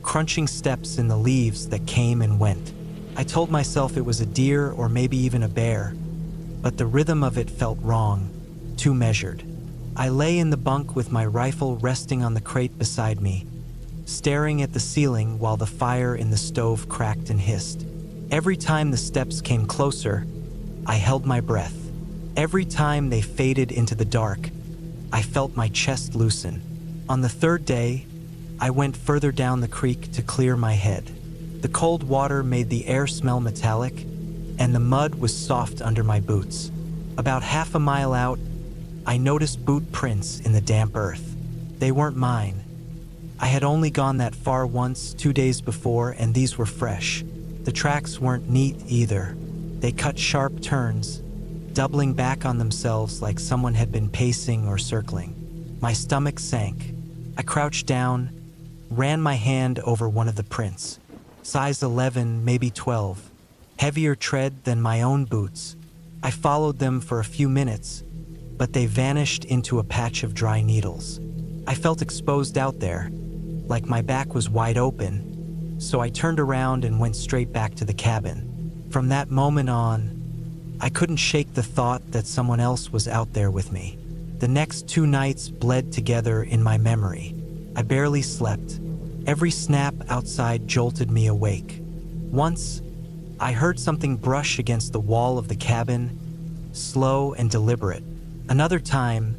crunching steps in the leaves that came and went. I told myself it was a deer or maybe even a bear, but the rhythm of it felt wrong, too measured. I lay in the bunk with my rifle resting on the crate beside me, staring at the ceiling while the fire in the stove cracked and hissed. Every time the steps came closer, I held my breath. Every time they faded into the dark, I felt my chest loosen. On the third day, I went further down the creek to clear my head. The cold water made the air smell metallic, and the mud was soft under my boots. About half a mile out, I noticed boot prints in the damp earth. They weren't mine. I had only gone that far once, 2 days before, and these were fresh. The tracks weren't neat either. They cut sharp turns, doubling back on themselves like someone had been pacing or circling. My stomach sank. I crouched down, ran my hand over one of the prints. Size 11, maybe 12. Heavier tread than my own boots. I followed them for a few minutes, but they vanished into a patch of dry needles. I felt exposed out there, like my back was wide open, so I turned around and went straight back to the cabin. From that moment on, I couldn't shake the thought that someone else was out there with me. The next 2 nights bled together in my memory. I barely slept. Every snap outside jolted me awake. Once, I heard something brush against the wall of the cabin, slow and deliberate. Another time,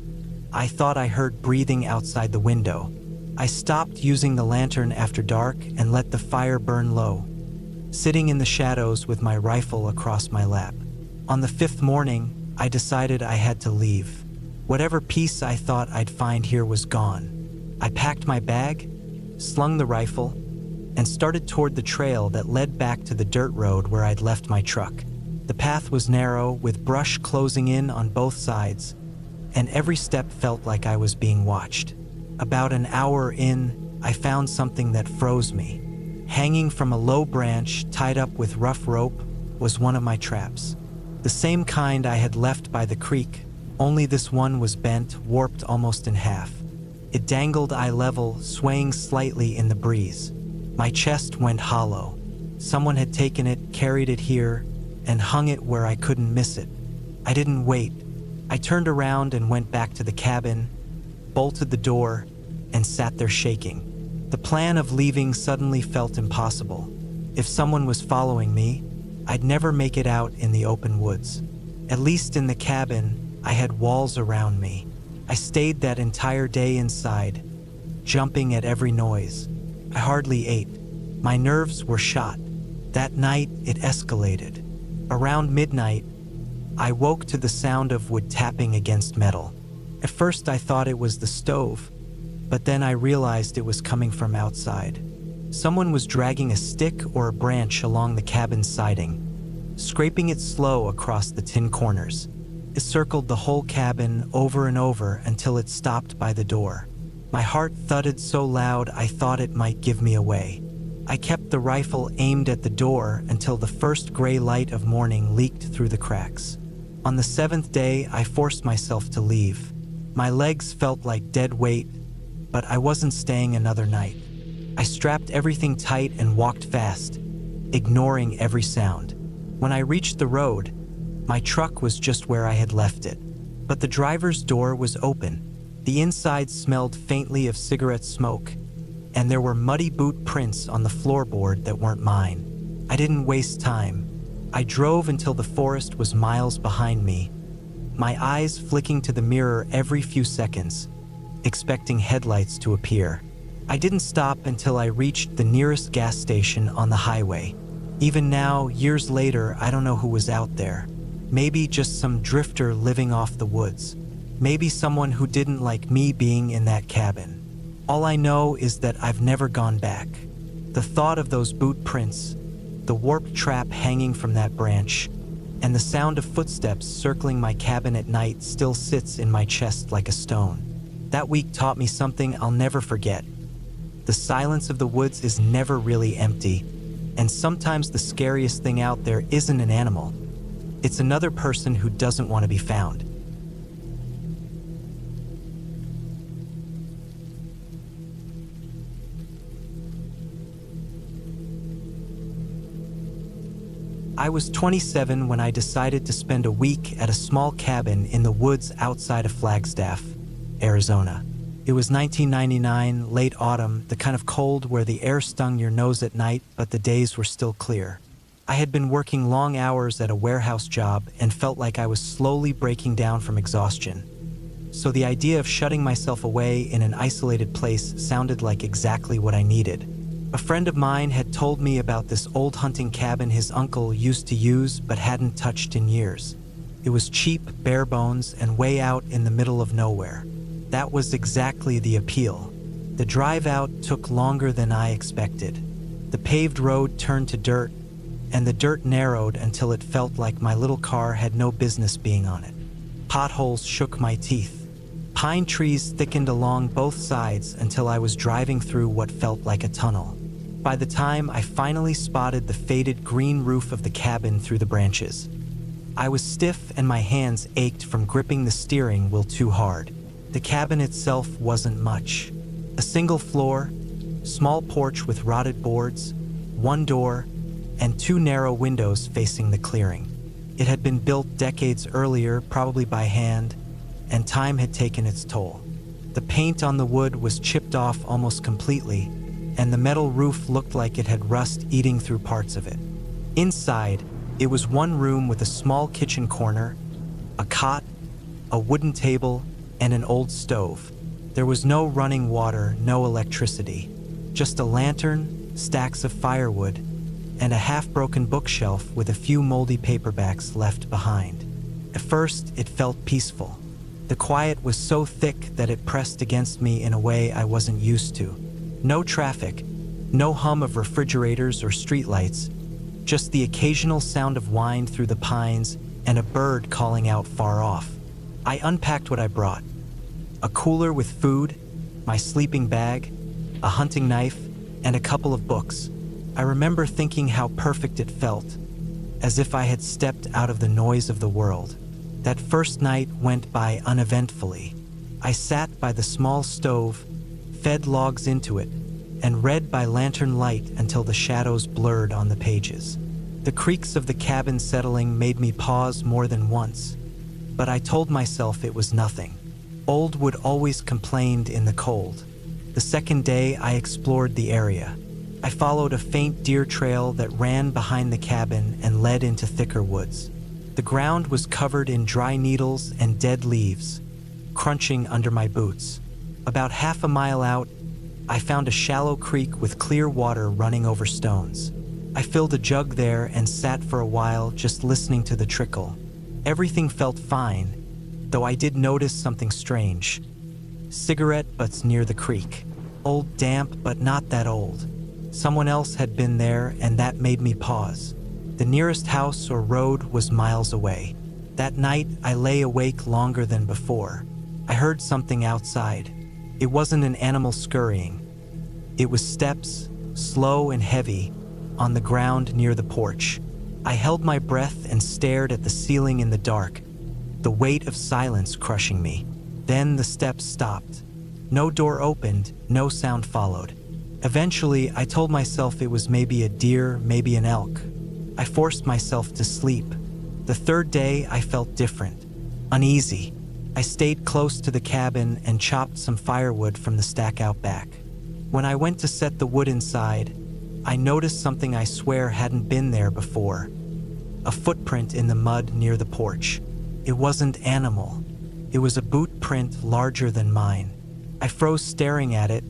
I thought I heard breathing outside the window. I stopped using the lantern after dark and let the fire burn low, sitting in the shadows with my rifle across my lap. On the fifth morning, I decided I had to leave. Whatever peace I thought I'd find here was gone. I packed my bag, slung the rifle, and started toward the trail that led back to the dirt road where I'd left my truck. The path was narrow, with brush closing in on both sides, and every step felt like I was being watched. About an hour in, I found something that froze me. Hanging from a low branch, tied up with rough rope, was one of my traps. The same kind I had left by the creek, only this one was bent, warped almost in half. It dangled eye level, swaying slightly in the breeze. My chest went hollow. Someone had taken it, carried it here, and hung it where I couldn't miss it. I didn't wait. I turned around and went back to the cabin, bolted the door, and sat there shaking. The plan of leaving suddenly felt impossible. If someone was following me, I'd never make it out in the open woods. At least in the cabin, I had walls around me. I stayed that entire day inside, jumping at every noise. I hardly ate. My nerves were shot. That night, it escalated. Around midnight, I woke to the sound of wood tapping against metal. At first, I thought it was the stove, but then I realized it was coming from outside. Someone was dragging a stick or a branch along the cabin's siding, scraping it slow across the tin corners. It circled the whole cabin over and over until it stopped by the door. My heart thudded so loud I thought it might give me away. I kept the rifle aimed at the door until the first gray light of morning leaked through the cracks. On the seventh day, I forced myself to leave. My legs felt like dead weight, but I wasn't staying another night. I strapped everything tight and walked fast, ignoring every sound. When I reached the road, my truck was just where I had left it, but the driver's door was open. The inside smelled faintly of cigarette smoke, and there were muddy boot prints on the floorboard that weren't mine. I didn't waste time. I drove until the forest was miles behind me, my eyes flicking to the mirror every few seconds, expecting headlights to appear. I didn't stop until I reached the nearest gas station on the highway. Even now, years later, I don't know who was out there. Maybe just some drifter living off the woods. Maybe someone who didn't like me being in that cabin. All I know is that I've never gone back. The thought of those boot prints, the warped trap hanging from that branch, and the sound of footsteps circling my cabin at night still sits in my chest like a stone. That week taught me something I'll never forget. The silence of the woods is never really empty, and sometimes the scariest thing out there isn't an animal. It's another person who doesn't want to be found. I was 27 when I decided to spend a week at a small cabin in the woods outside of Flagstaff, Arizona. It was 1999, late autumn, the kind of cold where the air stung your nose at night, but the days were still clear. I had been working long hours at a warehouse job and felt like I was slowly breaking down from exhaustion. So the idea of shutting myself away in an isolated place sounded like exactly what I needed. A friend of mine had told me about this old hunting cabin his uncle used to use but hadn't touched in years. It was cheap, bare bones, and way out in the middle of nowhere. That was exactly the appeal. The drive out took longer than I expected. The paved road turned to dirt, and the dirt narrowed until it felt like my little car had no business being on it. Potholes shook my teeth. Pine trees thickened along both sides until I was driving through what felt like a tunnel. By the time I finally spotted the faded green roof of the cabin through the branches, I was stiff and my hands ached from gripping the steering wheel too hard. The cabin itself wasn't much. A single floor, small porch with rotted boards, one door, and two narrow windows facing the clearing. It had been built decades earlier, probably by hand, and time had taken its toll. The paint on the wood was chipped off almost completely, and the metal roof looked like it had rust eating through parts of it. Inside, it was one room with a small kitchen corner, a cot, a wooden table, and an old stove. There was no running water, no electricity, just a lantern, stacks of firewood, and a half-broken bookshelf with a few moldy paperbacks left behind. At first, it felt peaceful. The quiet was so thick that it pressed against me in a way I wasn't used to. No traffic, no hum of refrigerators or streetlights, just the occasional sound of wind through the pines and a bird calling out far off. I unpacked what I brought: a cooler with food, my sleeping bag, a hunting knife, and a couple of books. I remember thinking how perfect it felt, as if I had stepped out of the noise of the world. That first night went by uneventfully. I sat by the small stove, fed logs into it, and read by lantern light until the shadows blurred on the pages. The creaks of the cabin settling made me pause more than once, but I told myself it was nothing. Old Wood always complained in the cold. The second day, I explored the area. I followed a faint deer trail that ran behind the cabin and led into thicker woods. The ground was covered in dry needles and dead leaves, crunching under my boots. About half a mile out, I found a shallow creek with clear water running over stones. I filled a jug there and sat for a while just listening to the trickle. Everything felt fine, though I did notice something strange. Cigarette butts near the creek. Old, damp, but not that old. Someone else had been there, and that made me pause. The nearest house or road was miles away. That night, I lay awake longer than before. I heard something outside. It wasn't an animal scurrying. It was steps, slow and heavy, on the ground near the porch. I held my breath and stared at the ceiling in the dark, the weight of silence crushing me. Then the steps stopped. No door opened, no sound followed. Eventually, I told myself it was maybe a deer, maybe an elk. I forced myself to sleep. The third day, I felt different, uneasy. I stayed close to the cabin and chopped some firewood from the stack out back. When I went to set the wood inside, I noticed something I swear hadn't been there before. A footprint in the mud near the porch. It wasn't animal. It was a boot print larger than mine. I froze staring at it,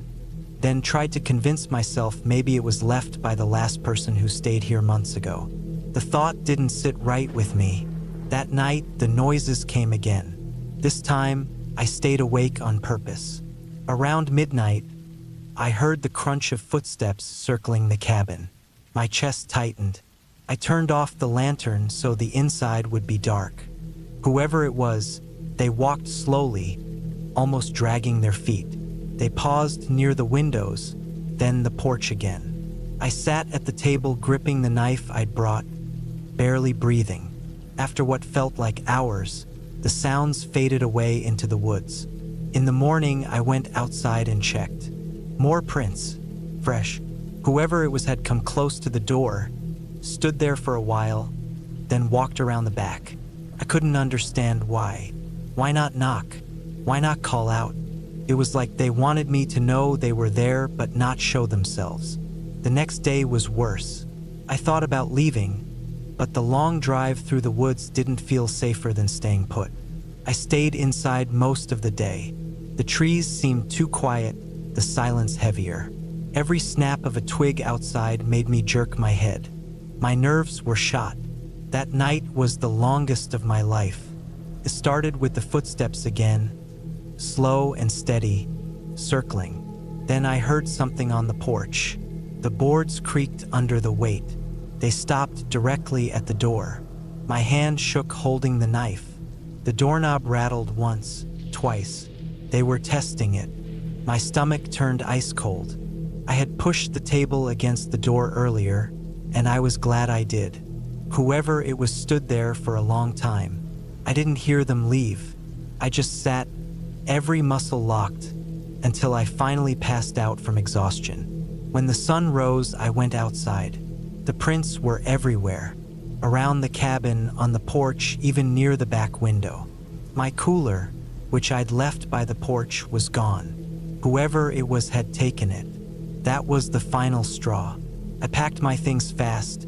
then tried to convince myself maybe it was left by the last person who stayed here months ago. The thought didn't sit right with me. That night, the noises came again. This time, I stayed awake on purpose. Around midnight, I heard the crunch of footsteps circling the cabin. My chest tightened. I turned off the lantern so the inside would be dark. Whoever it was, they walked slowly, almost dragging their feet. They paused near the windows, then the porch again. I sat at the table gripping the knife I'd brought, barely breathing. After what felt like hours, the sounds faded away into the woods. In the morning, I went outside and checked. More prints, fresh. Whoever it was had come close to the door, stood there for a while, then walked around the back. I couldn't understand why. Why not knock? Why not call out? It was like they wanted me to know they were there but not show themselves. The next day was worse. I thought about leaving, but the long drive through the woods didn't feel safer than staying put. I stayed inside most of the day. The trees seemed too quiet, the silence heavier. Every snap of a twig outside made me jerk my head. My nerves were shot. That night was the longest of my life. It started with the footsteps again, slow and steady, circling. Then I heard something on the porch. The boards creaked under the weight. They stopped directly at the door. My hand shook holding the knife. The doorknob rattled once, twice. They were testing it. My stomach turned ice cold. I had pushed the table against the door earlier, and I was glad I did. Whoever it was stood there for a long time. I didn't hear them leave. I just sat, every muscle locked, until I finally passed out from exhaustion. When the sun rose, I went outside. The prints were everywhere. Around the cabin, on the porch, even near the back window. My cooler, which I'd left by the porch, was gone. Whoever it was had taken it. That was the final straw. I packed my things fast,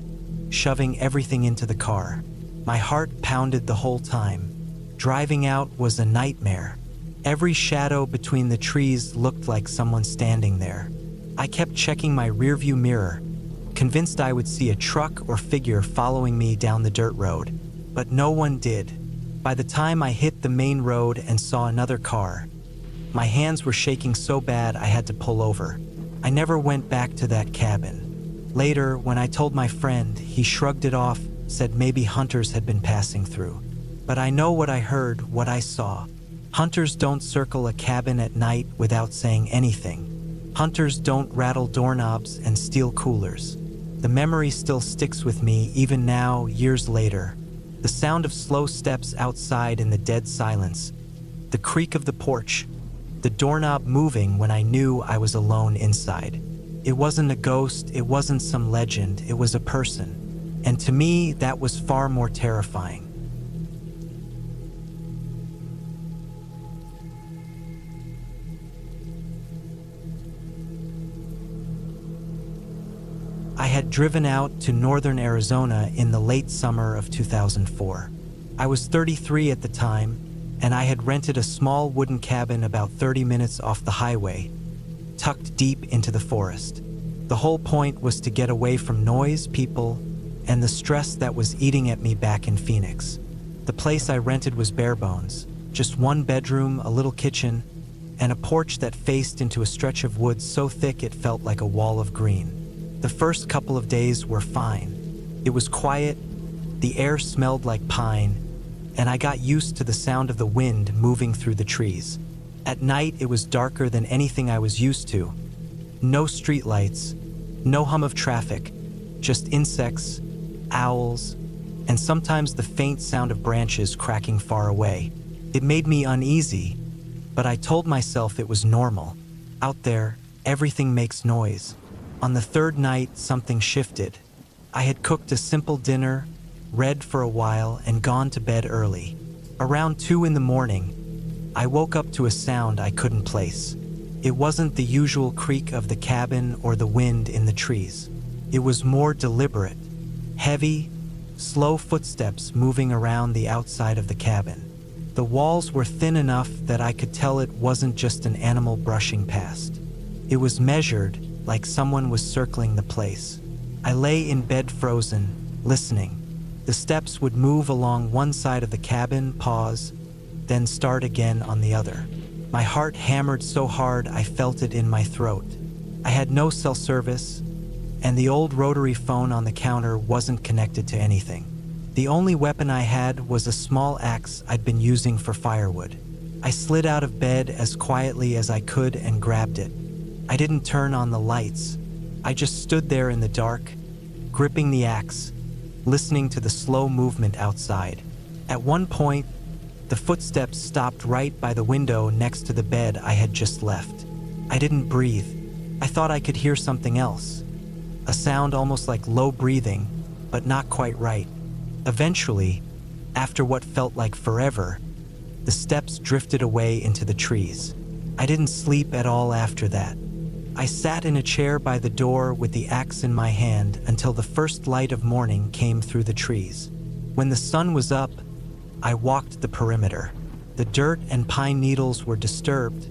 shoving everything into the car. My heart pounded the whole time. Driving out was a nightmare. Every shadow between the trees looked like someone standing there. I kept checking my rearview mirror, convinced I would see a truck or figure following me down the dirt road, but no one did. By the time I hit the main road and saw another car, my hands were shaking so bad I had to pull over. I never went back to that cabin. Later, when I told my friend, he shrugged it off, said maybe hunters had been passing through. But I know what I heard, what I saw. Hunters don't circle a cabin at night without saying anything. Hunters don't rattle doorknobs and steal coolers. The memory still sticks with me even now, years later. The sound of slow steps outside in the dead silence. The creak of the porch. The doorknob moving when I knew I was alone inside. It wasn't a ghost, it wasn't some legend, it was a person. And to me, that was far more terrifying. I had driven out to northern Arizona in the late summer of 2004. I was 33 at the time, and I had rented a small wooden cabin about 30 minutes off the highway, tucked deep into the forest. The whole point was to get away from noise, people, and the stress that was eating at me back in Phoenix. The place I rented was bare bones, just one bedroom, a little kitchen, and a porch that faced into a stretch of woods so thick it felt like a wall of green. The first couple of days were fine. It was quiet, the air smelled like pine, and I got used to the sound of the wind moving through the trees. At night, it was darker than anything I was used to. No streetlights, no hum of traffic, just insects, owls, and sometimes the faint sound of branches cracking far away. It made me uneasy, but I told myself it was normal. Out there, everything makes noise. On the third night, something shifted. I had cooked a simple dinner, read for a while, and gone to bed early. Around 2 in the morning, I woke up to a sound I couldn't place. It wasn't the usual creak of the cabin or the wind in the trees. It was more deliberate, heavy, slow footsteps moving around the outside of the cabin. The walls were thin enough that I could tell it wasn't just an animal brushing past. It was measured, like someone was circling the place. I lay in bed frozen, listening. The steps would move along one side of the cabin, pause, then start again on the other. My heart hammered so hard I felt it in my throat. I had no cell service, and the old rotary phone on the counter wasn't connected to anything. The only weapon I had was a small axe I'd been using for firewood. I slid out of bed as quietly as I could and grabbed it. I didn't turn on the lights. I just stood there in the dark, gripping the axe, listening to the slow movement outside. At one point, the footsteps stopped right by the window next to the bed I had just left. I didn't breathe. I thought I could hear something else. A sound almost like low breathing, but not quite right. Eventually, after what felt like forever, the steps drifted away into the trees. I didn't sleep at all after that. I sat in a chair by the door with the axe in my hand until the first light of morning came through the trees. When the sun was up, I walked the perimeter. The dirt and pine needles were disturbed,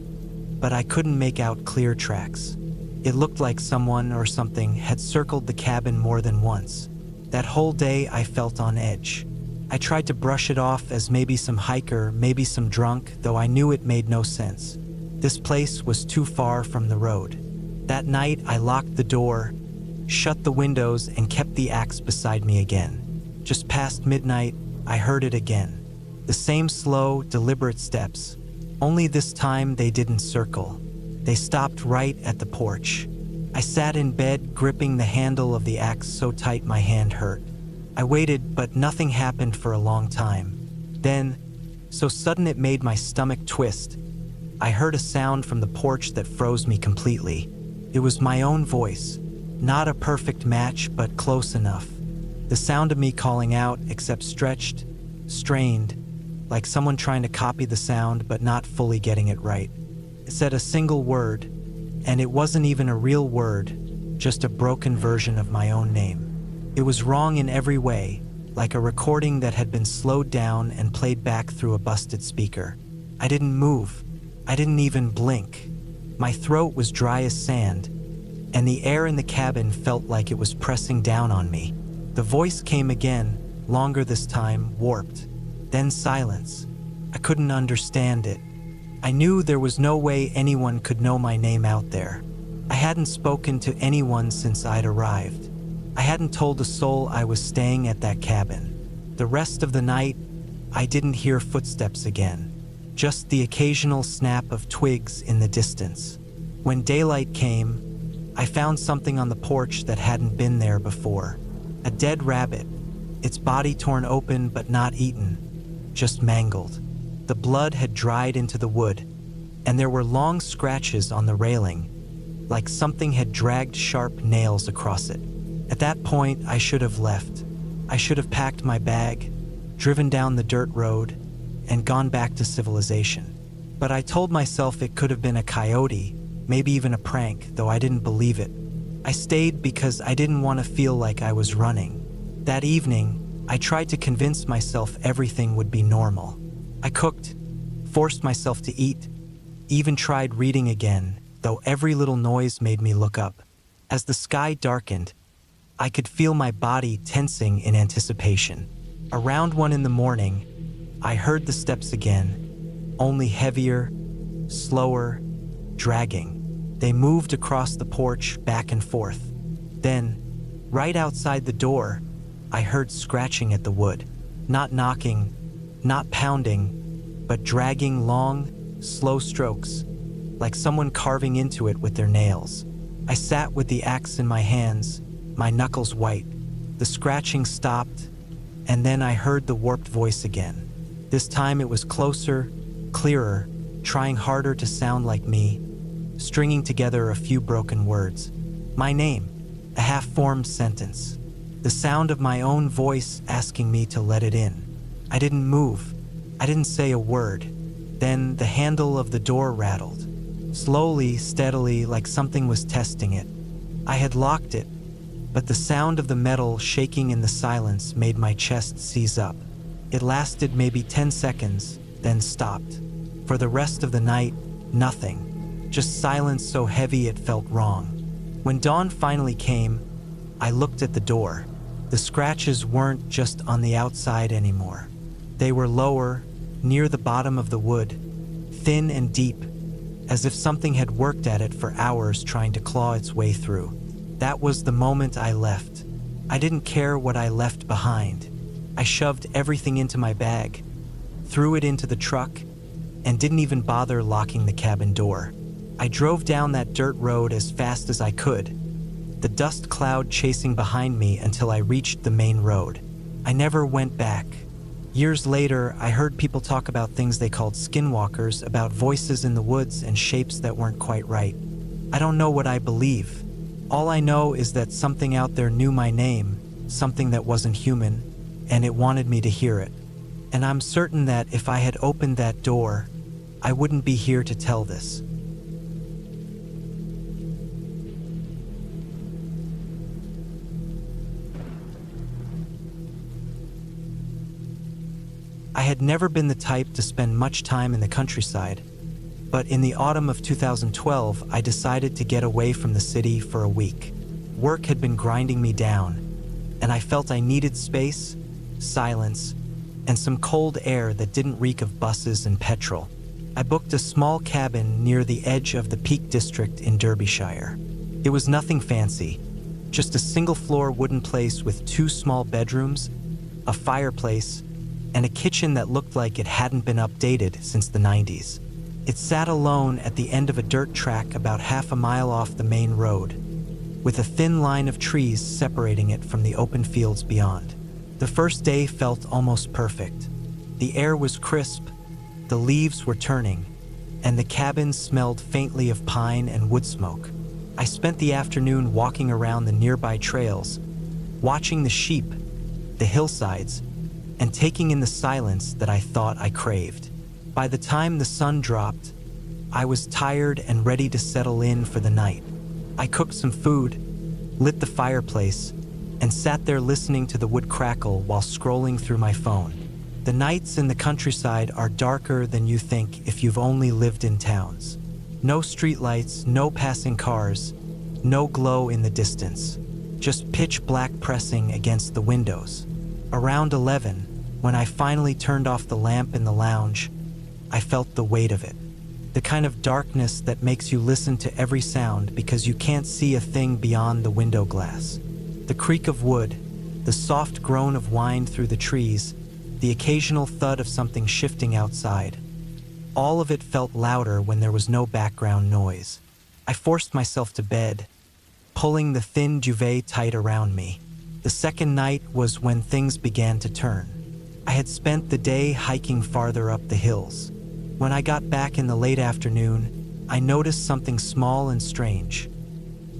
but I couldn't make out clear tracks. It looked like someone or something had circled the cabin more than once. That whole day I felt on edge. I tried to brush it off as maybe some hiker, maybe some drunk, though I knew it made no sense. This place was too far from the road. That night, I locked the door, shut the windows, and kept the axe beside me again. Just past midnight, I heard it again. The same slow, deliberate steps. Only this time they didn't circle. They stopped right at the porch. I sat in bed, gripping the handle of the axe so tight my hand hurt. I waited, but nothing happened for a long time. Then, so sudden it made my stomach twist, I heard a sound from the porch that froze me completely. It was my own voice. Not a perfect match, but close enough. The sound of me calling out, except stretched, strained, like someone trying to copy the sound but not fully getting it right. It said a single word, and it wasn't even a real word, just a broken version of my own name. It was wrong in every way, like a recording that had been slowed down and played back through a busted speaker. I didn't move. I didn't even blink. My throat was dry as sand, and the air in the cabin felt like it was pressing down on me. The voice came again, longer this time, warped. Then silence. I couldn't understand it. I knew there was no way anyone could know my name out there. I hadn't spoken to anyone since I'd arrived. I hadn't told a soul I was staying at that cabin. The rest of the night, I didn't hear footsteps again, just the occasional snap of twigs in the distance. When daylight came, I found something on the porch that hadn't been there before. A dead rabbit, its body torn open but not eaten, just mangled. The blood had dried into the wood, and there were long scratches on the railing, like something had dragged sharp nails across it. At that point, I should have left. I should have packed my bag, driven down the dirt road, and gone back to civilization. But I told myself it could have been a coyote, maybe even a prank, though I didn't believe it. I stayed because I didn't want to feel like I was running. That evening, I tried to convince myself everything would be normal. I cooked, forced myself to eat, even tried reading again, though every little noise made me look up. As the sky darkened, I could feel my body tensing in anticipation. Around 1 a.m, I heard the steps again, only heavier, slower, dragging. They moved across the porch, back and forth. Then, right outside the door, I heard scratching at the wood. Not knocking, not pounding, but dragging long, slow strokes, like someone carving into it with their nails. I sat with the axe in my hands, my knuckles white. The scratching stopped, and then I heard the warped voice again. This time it was closer, clearer, trying harder to sound like me, stringing together a few broken words. My name, a half-formed sentence. The sound of my own voice asking me to let it in. I didn't move. I didn't say a word. Then the handle of the door rattled. Slowly, steadily, like something was testing it. I had locked it, but the sound of the metal shaking in the silence made my chest seize up. It lasted maybe 10 seconds, then stopped. For the rest of the night, nothing. Just silence so heavy it felt wrong. When dawn finally came, I looked at the door. The scratches weren't just on the outside anymore. They were lower, near the bottom of the wood, thin and deep, as if something had worked at it for hours trying to claw its way through. That was the moment I left. I didn't care what I left behind. I shoved everything into my bag, threw it into the truck, and didn't even bother locking the cabin door. I drove down that dirt road as fast as I could, the dust cloud chasing behind me until I reached the main road. I never went back. Years later, I heard people talk about things they called skinwalkers, about voices in the woods and shapes that weren't quite right. I don't know what I believe. All I know is that something out there knew my name, something that wasn't human, and it wanted me to hear it. And I'm certain that if I had opened that door, I wouldn't be here to tell this. I had never been the type to spend much time in the countryside, but in the autumn of 2012, I decided to get away from the city for a week. Work had been grinding me down, and I felt I needed space, silence, and some cold air that didn't reek of buses and petrol. I booked a small cabin near the edge of the Peak District in Derbyshire. It was nothing fancy, just a single-floor wooden place with 2 small bedrooms, a fireplace, and a kitchen that looked like it hadn't been updated since the 90s. It sat alone at the end of a dirt track about half a mile off the main road, with a thin line of trees separating it from the open fields beyond. The first day felt almost perfect. The air was crisp, the leaves were turning, and the cabin smelled faintly of pine and wood smoke. I spent the afternoon walking around the nearby trails, watching the sheep, the hillsides, and taking in the silence that I thought I craved. By the time the sun dropped, I was tired and ready to settle in for the night. I cooked some food, lit the fireplace, and sat there listening to the wood crackle while scrolling through my phone. The nights in the countryside are darker than you think if you've only lived in towns. No streetlights, no passing cars, no glow in the distance. Just pitch black pressing against the windows. Around 11, when I finally turned off the lamp in the lounge, I felt the weight of it. The kind of darkness that makes you listen to every sound because you can't see a thing beyond the window glass. The creak of wood, the soft groan of wind through the trees, the occasional thud of something shifting outside. All of it felt louder when there was no background noise. I forced myself to bed, pulling the thin duvet tight around me. The second night was when things began to turn. I had spent the day hiking farther up the hills. When I got back in the late afternoon, I noticed something small and strange.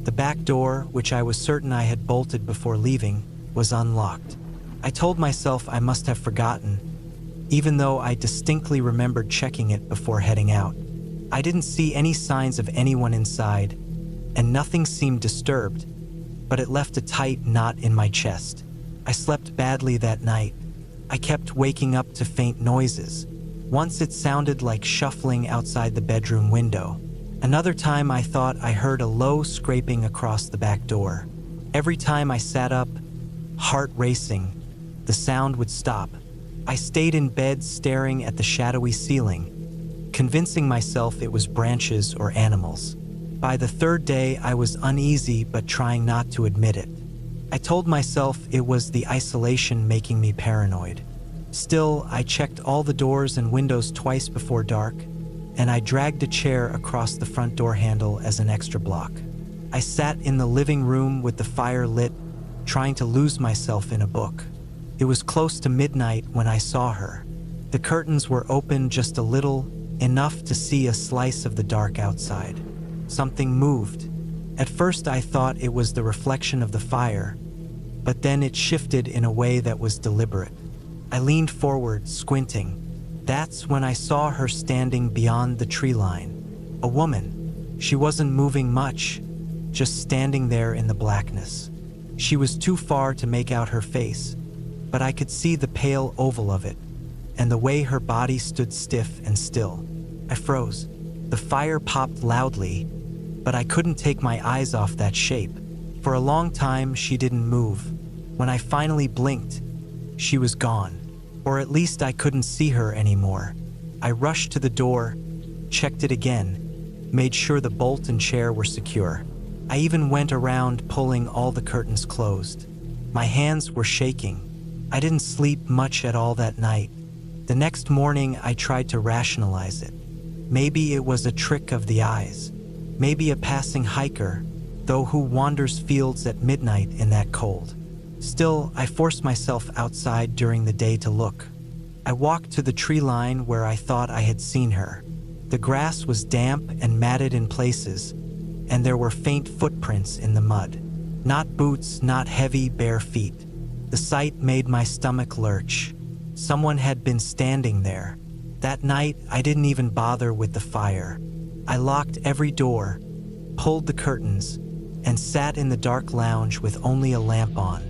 The back door, which I was certain I had bolted before leaving, was unlocked. I told myself I must have forgotten, even though I distinctly remembered checking it before heading out. I didn't see any signs of anyone inside, and nothing seemed disturbed, but it left a tight knot in my chest. I slept badly that night. I kept waking up to faint noises. Once it sounded like shuffling outside the bedroom window. Another time I thought I heard a low scraping across the back door. Every time I sat up, heart racing, the sound would stop. I stayed in bed staring at the shadowy ceiling, convincing myself it was branches or animals. By the third day, I was uneasy but trying not to admit it. I told myself it was the isolation making me paranoid. Still, I checked all the doors and windows twice before dark, and I dragged a chair across the front door handle as an extra block. I sat in the living room with the fire lit, trying to lose myself in a book. It was close to midnight when I saw her. The curtains were open just a little, enough to see a slice of the dark outside. Something moved. At first I thought it was the reflection of the fire, but then it shifted in a way that was deliberate. I leaned forward, squinting. That's when I saw her standing beyond the tree line. A woman. She wasn't moving much, just standing there in the blackness. She was too far to make out her face, but I could see the pale oval of it, and the way her body stood stiff and still. I froze. The fire popped loudly, but I couldn't take my eyes off that shape. For a long time, she didn't move. When I finally blinked, she was gone, or at least I couldn't see her anymore. I rushed to the door, checked it again, made sure the bolt and chair were secure. I even went around pulling all the curtains closed. My hands were shaking. I didn't sleep much at all that night. The next morning, I tried to rationalize it. Maybe it was a trick of the eyes. Maybe a passing hiker, though who wanders fields at midnight in that cold? Still, I forced myself outside during the day to look. I walked to the tree line where I thought I had seen her. The grass was damp and matted in places, and there were faint footprints in the mud. Not boots, not heavy, bare feet. The sight made my stomach lurch. Someone had been standing there. That night, I didn't even bother with the fire. I locked every door, pulled the curtains, and sat in the dark lounge with only a lamp on.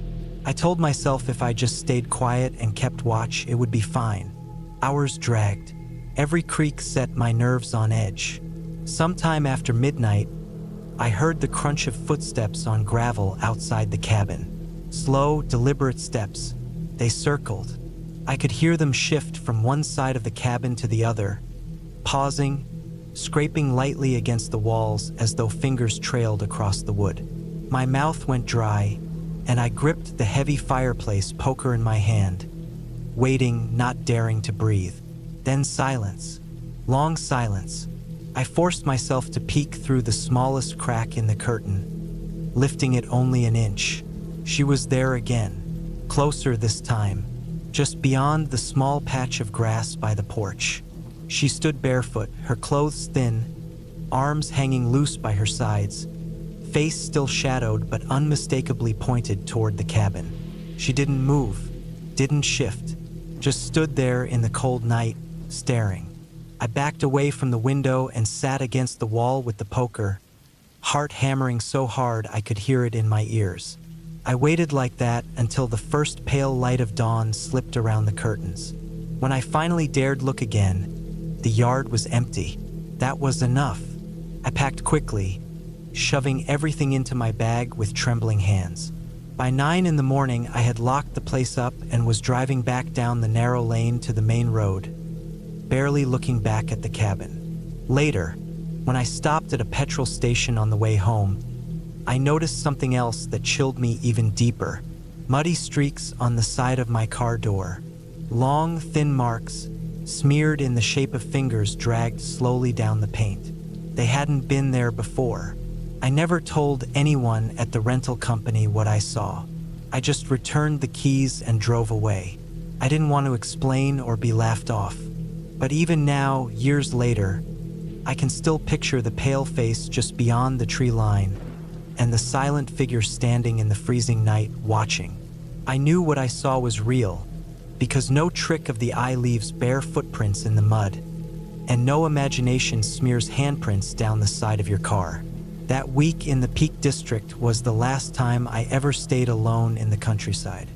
I told myself if I just stayed quiet and kept watch, it would be fine. Hours dragged. Every creak set my nerves on edge. Sometime after midnight, I heard the crunch of footsteps on gravel outside the cabin. Slow, deliberate steps. They circled. I could hear them shift from one side of the cabin to the other, pausing, scraping lightly against the walls as though fingers trailed across the wood. My mouth went dry, and I gripped the heavy fireplace poker in my hand, waiting, not daring to breathe. Then silence. Long silence. I forced myself to peek through the smallest crack in the curtain, lifting it only an inch. She was there again, closer this time, just beyond the small patch of grass by the porch. She stood barefoot, her clothes thin, arms hanging loose by her sides, face still shadowed but unmistakably pointed toward the cabin. She didn't move, didn't shift, just stood there in the cold night, staring. I backed away from the window and sat against the wall with the poker, heart hammering so hard I could hear it in my ears. I waited like that until the first pale light of dawn slipped around the curtains. When I finally dared look again, the yard was empty. That was enough. I packed quickly, shoving everything into my bag with trembling hands. By 9 in the morning, I had locked the place up and was driving back down the narrow lane to the main road, barely looking back at the cabin. Later, when I stopped at a petrol station on the way home, I noticed something else that chilled me even deeper. Muddy streaks on the side of my car door. Long, thin marks, smeared in the shape of fingers, dragged slowly down the paint. They hadn't been there before. I never told anyone at the rental company what I saw. I just returned the keys and drove away. I didn't want to explain or be laughed off. But even now, years later, I can still picture the pale face just beyond the tree line and the silent figure standing in the freezing night, watching. I knew what I saw was real, because no trick of the eye leaves bare footprints in the mud, and no imagination smears handprints down the side of your car. That week in the Peak District was the last time I ever stayed alone in the countryside.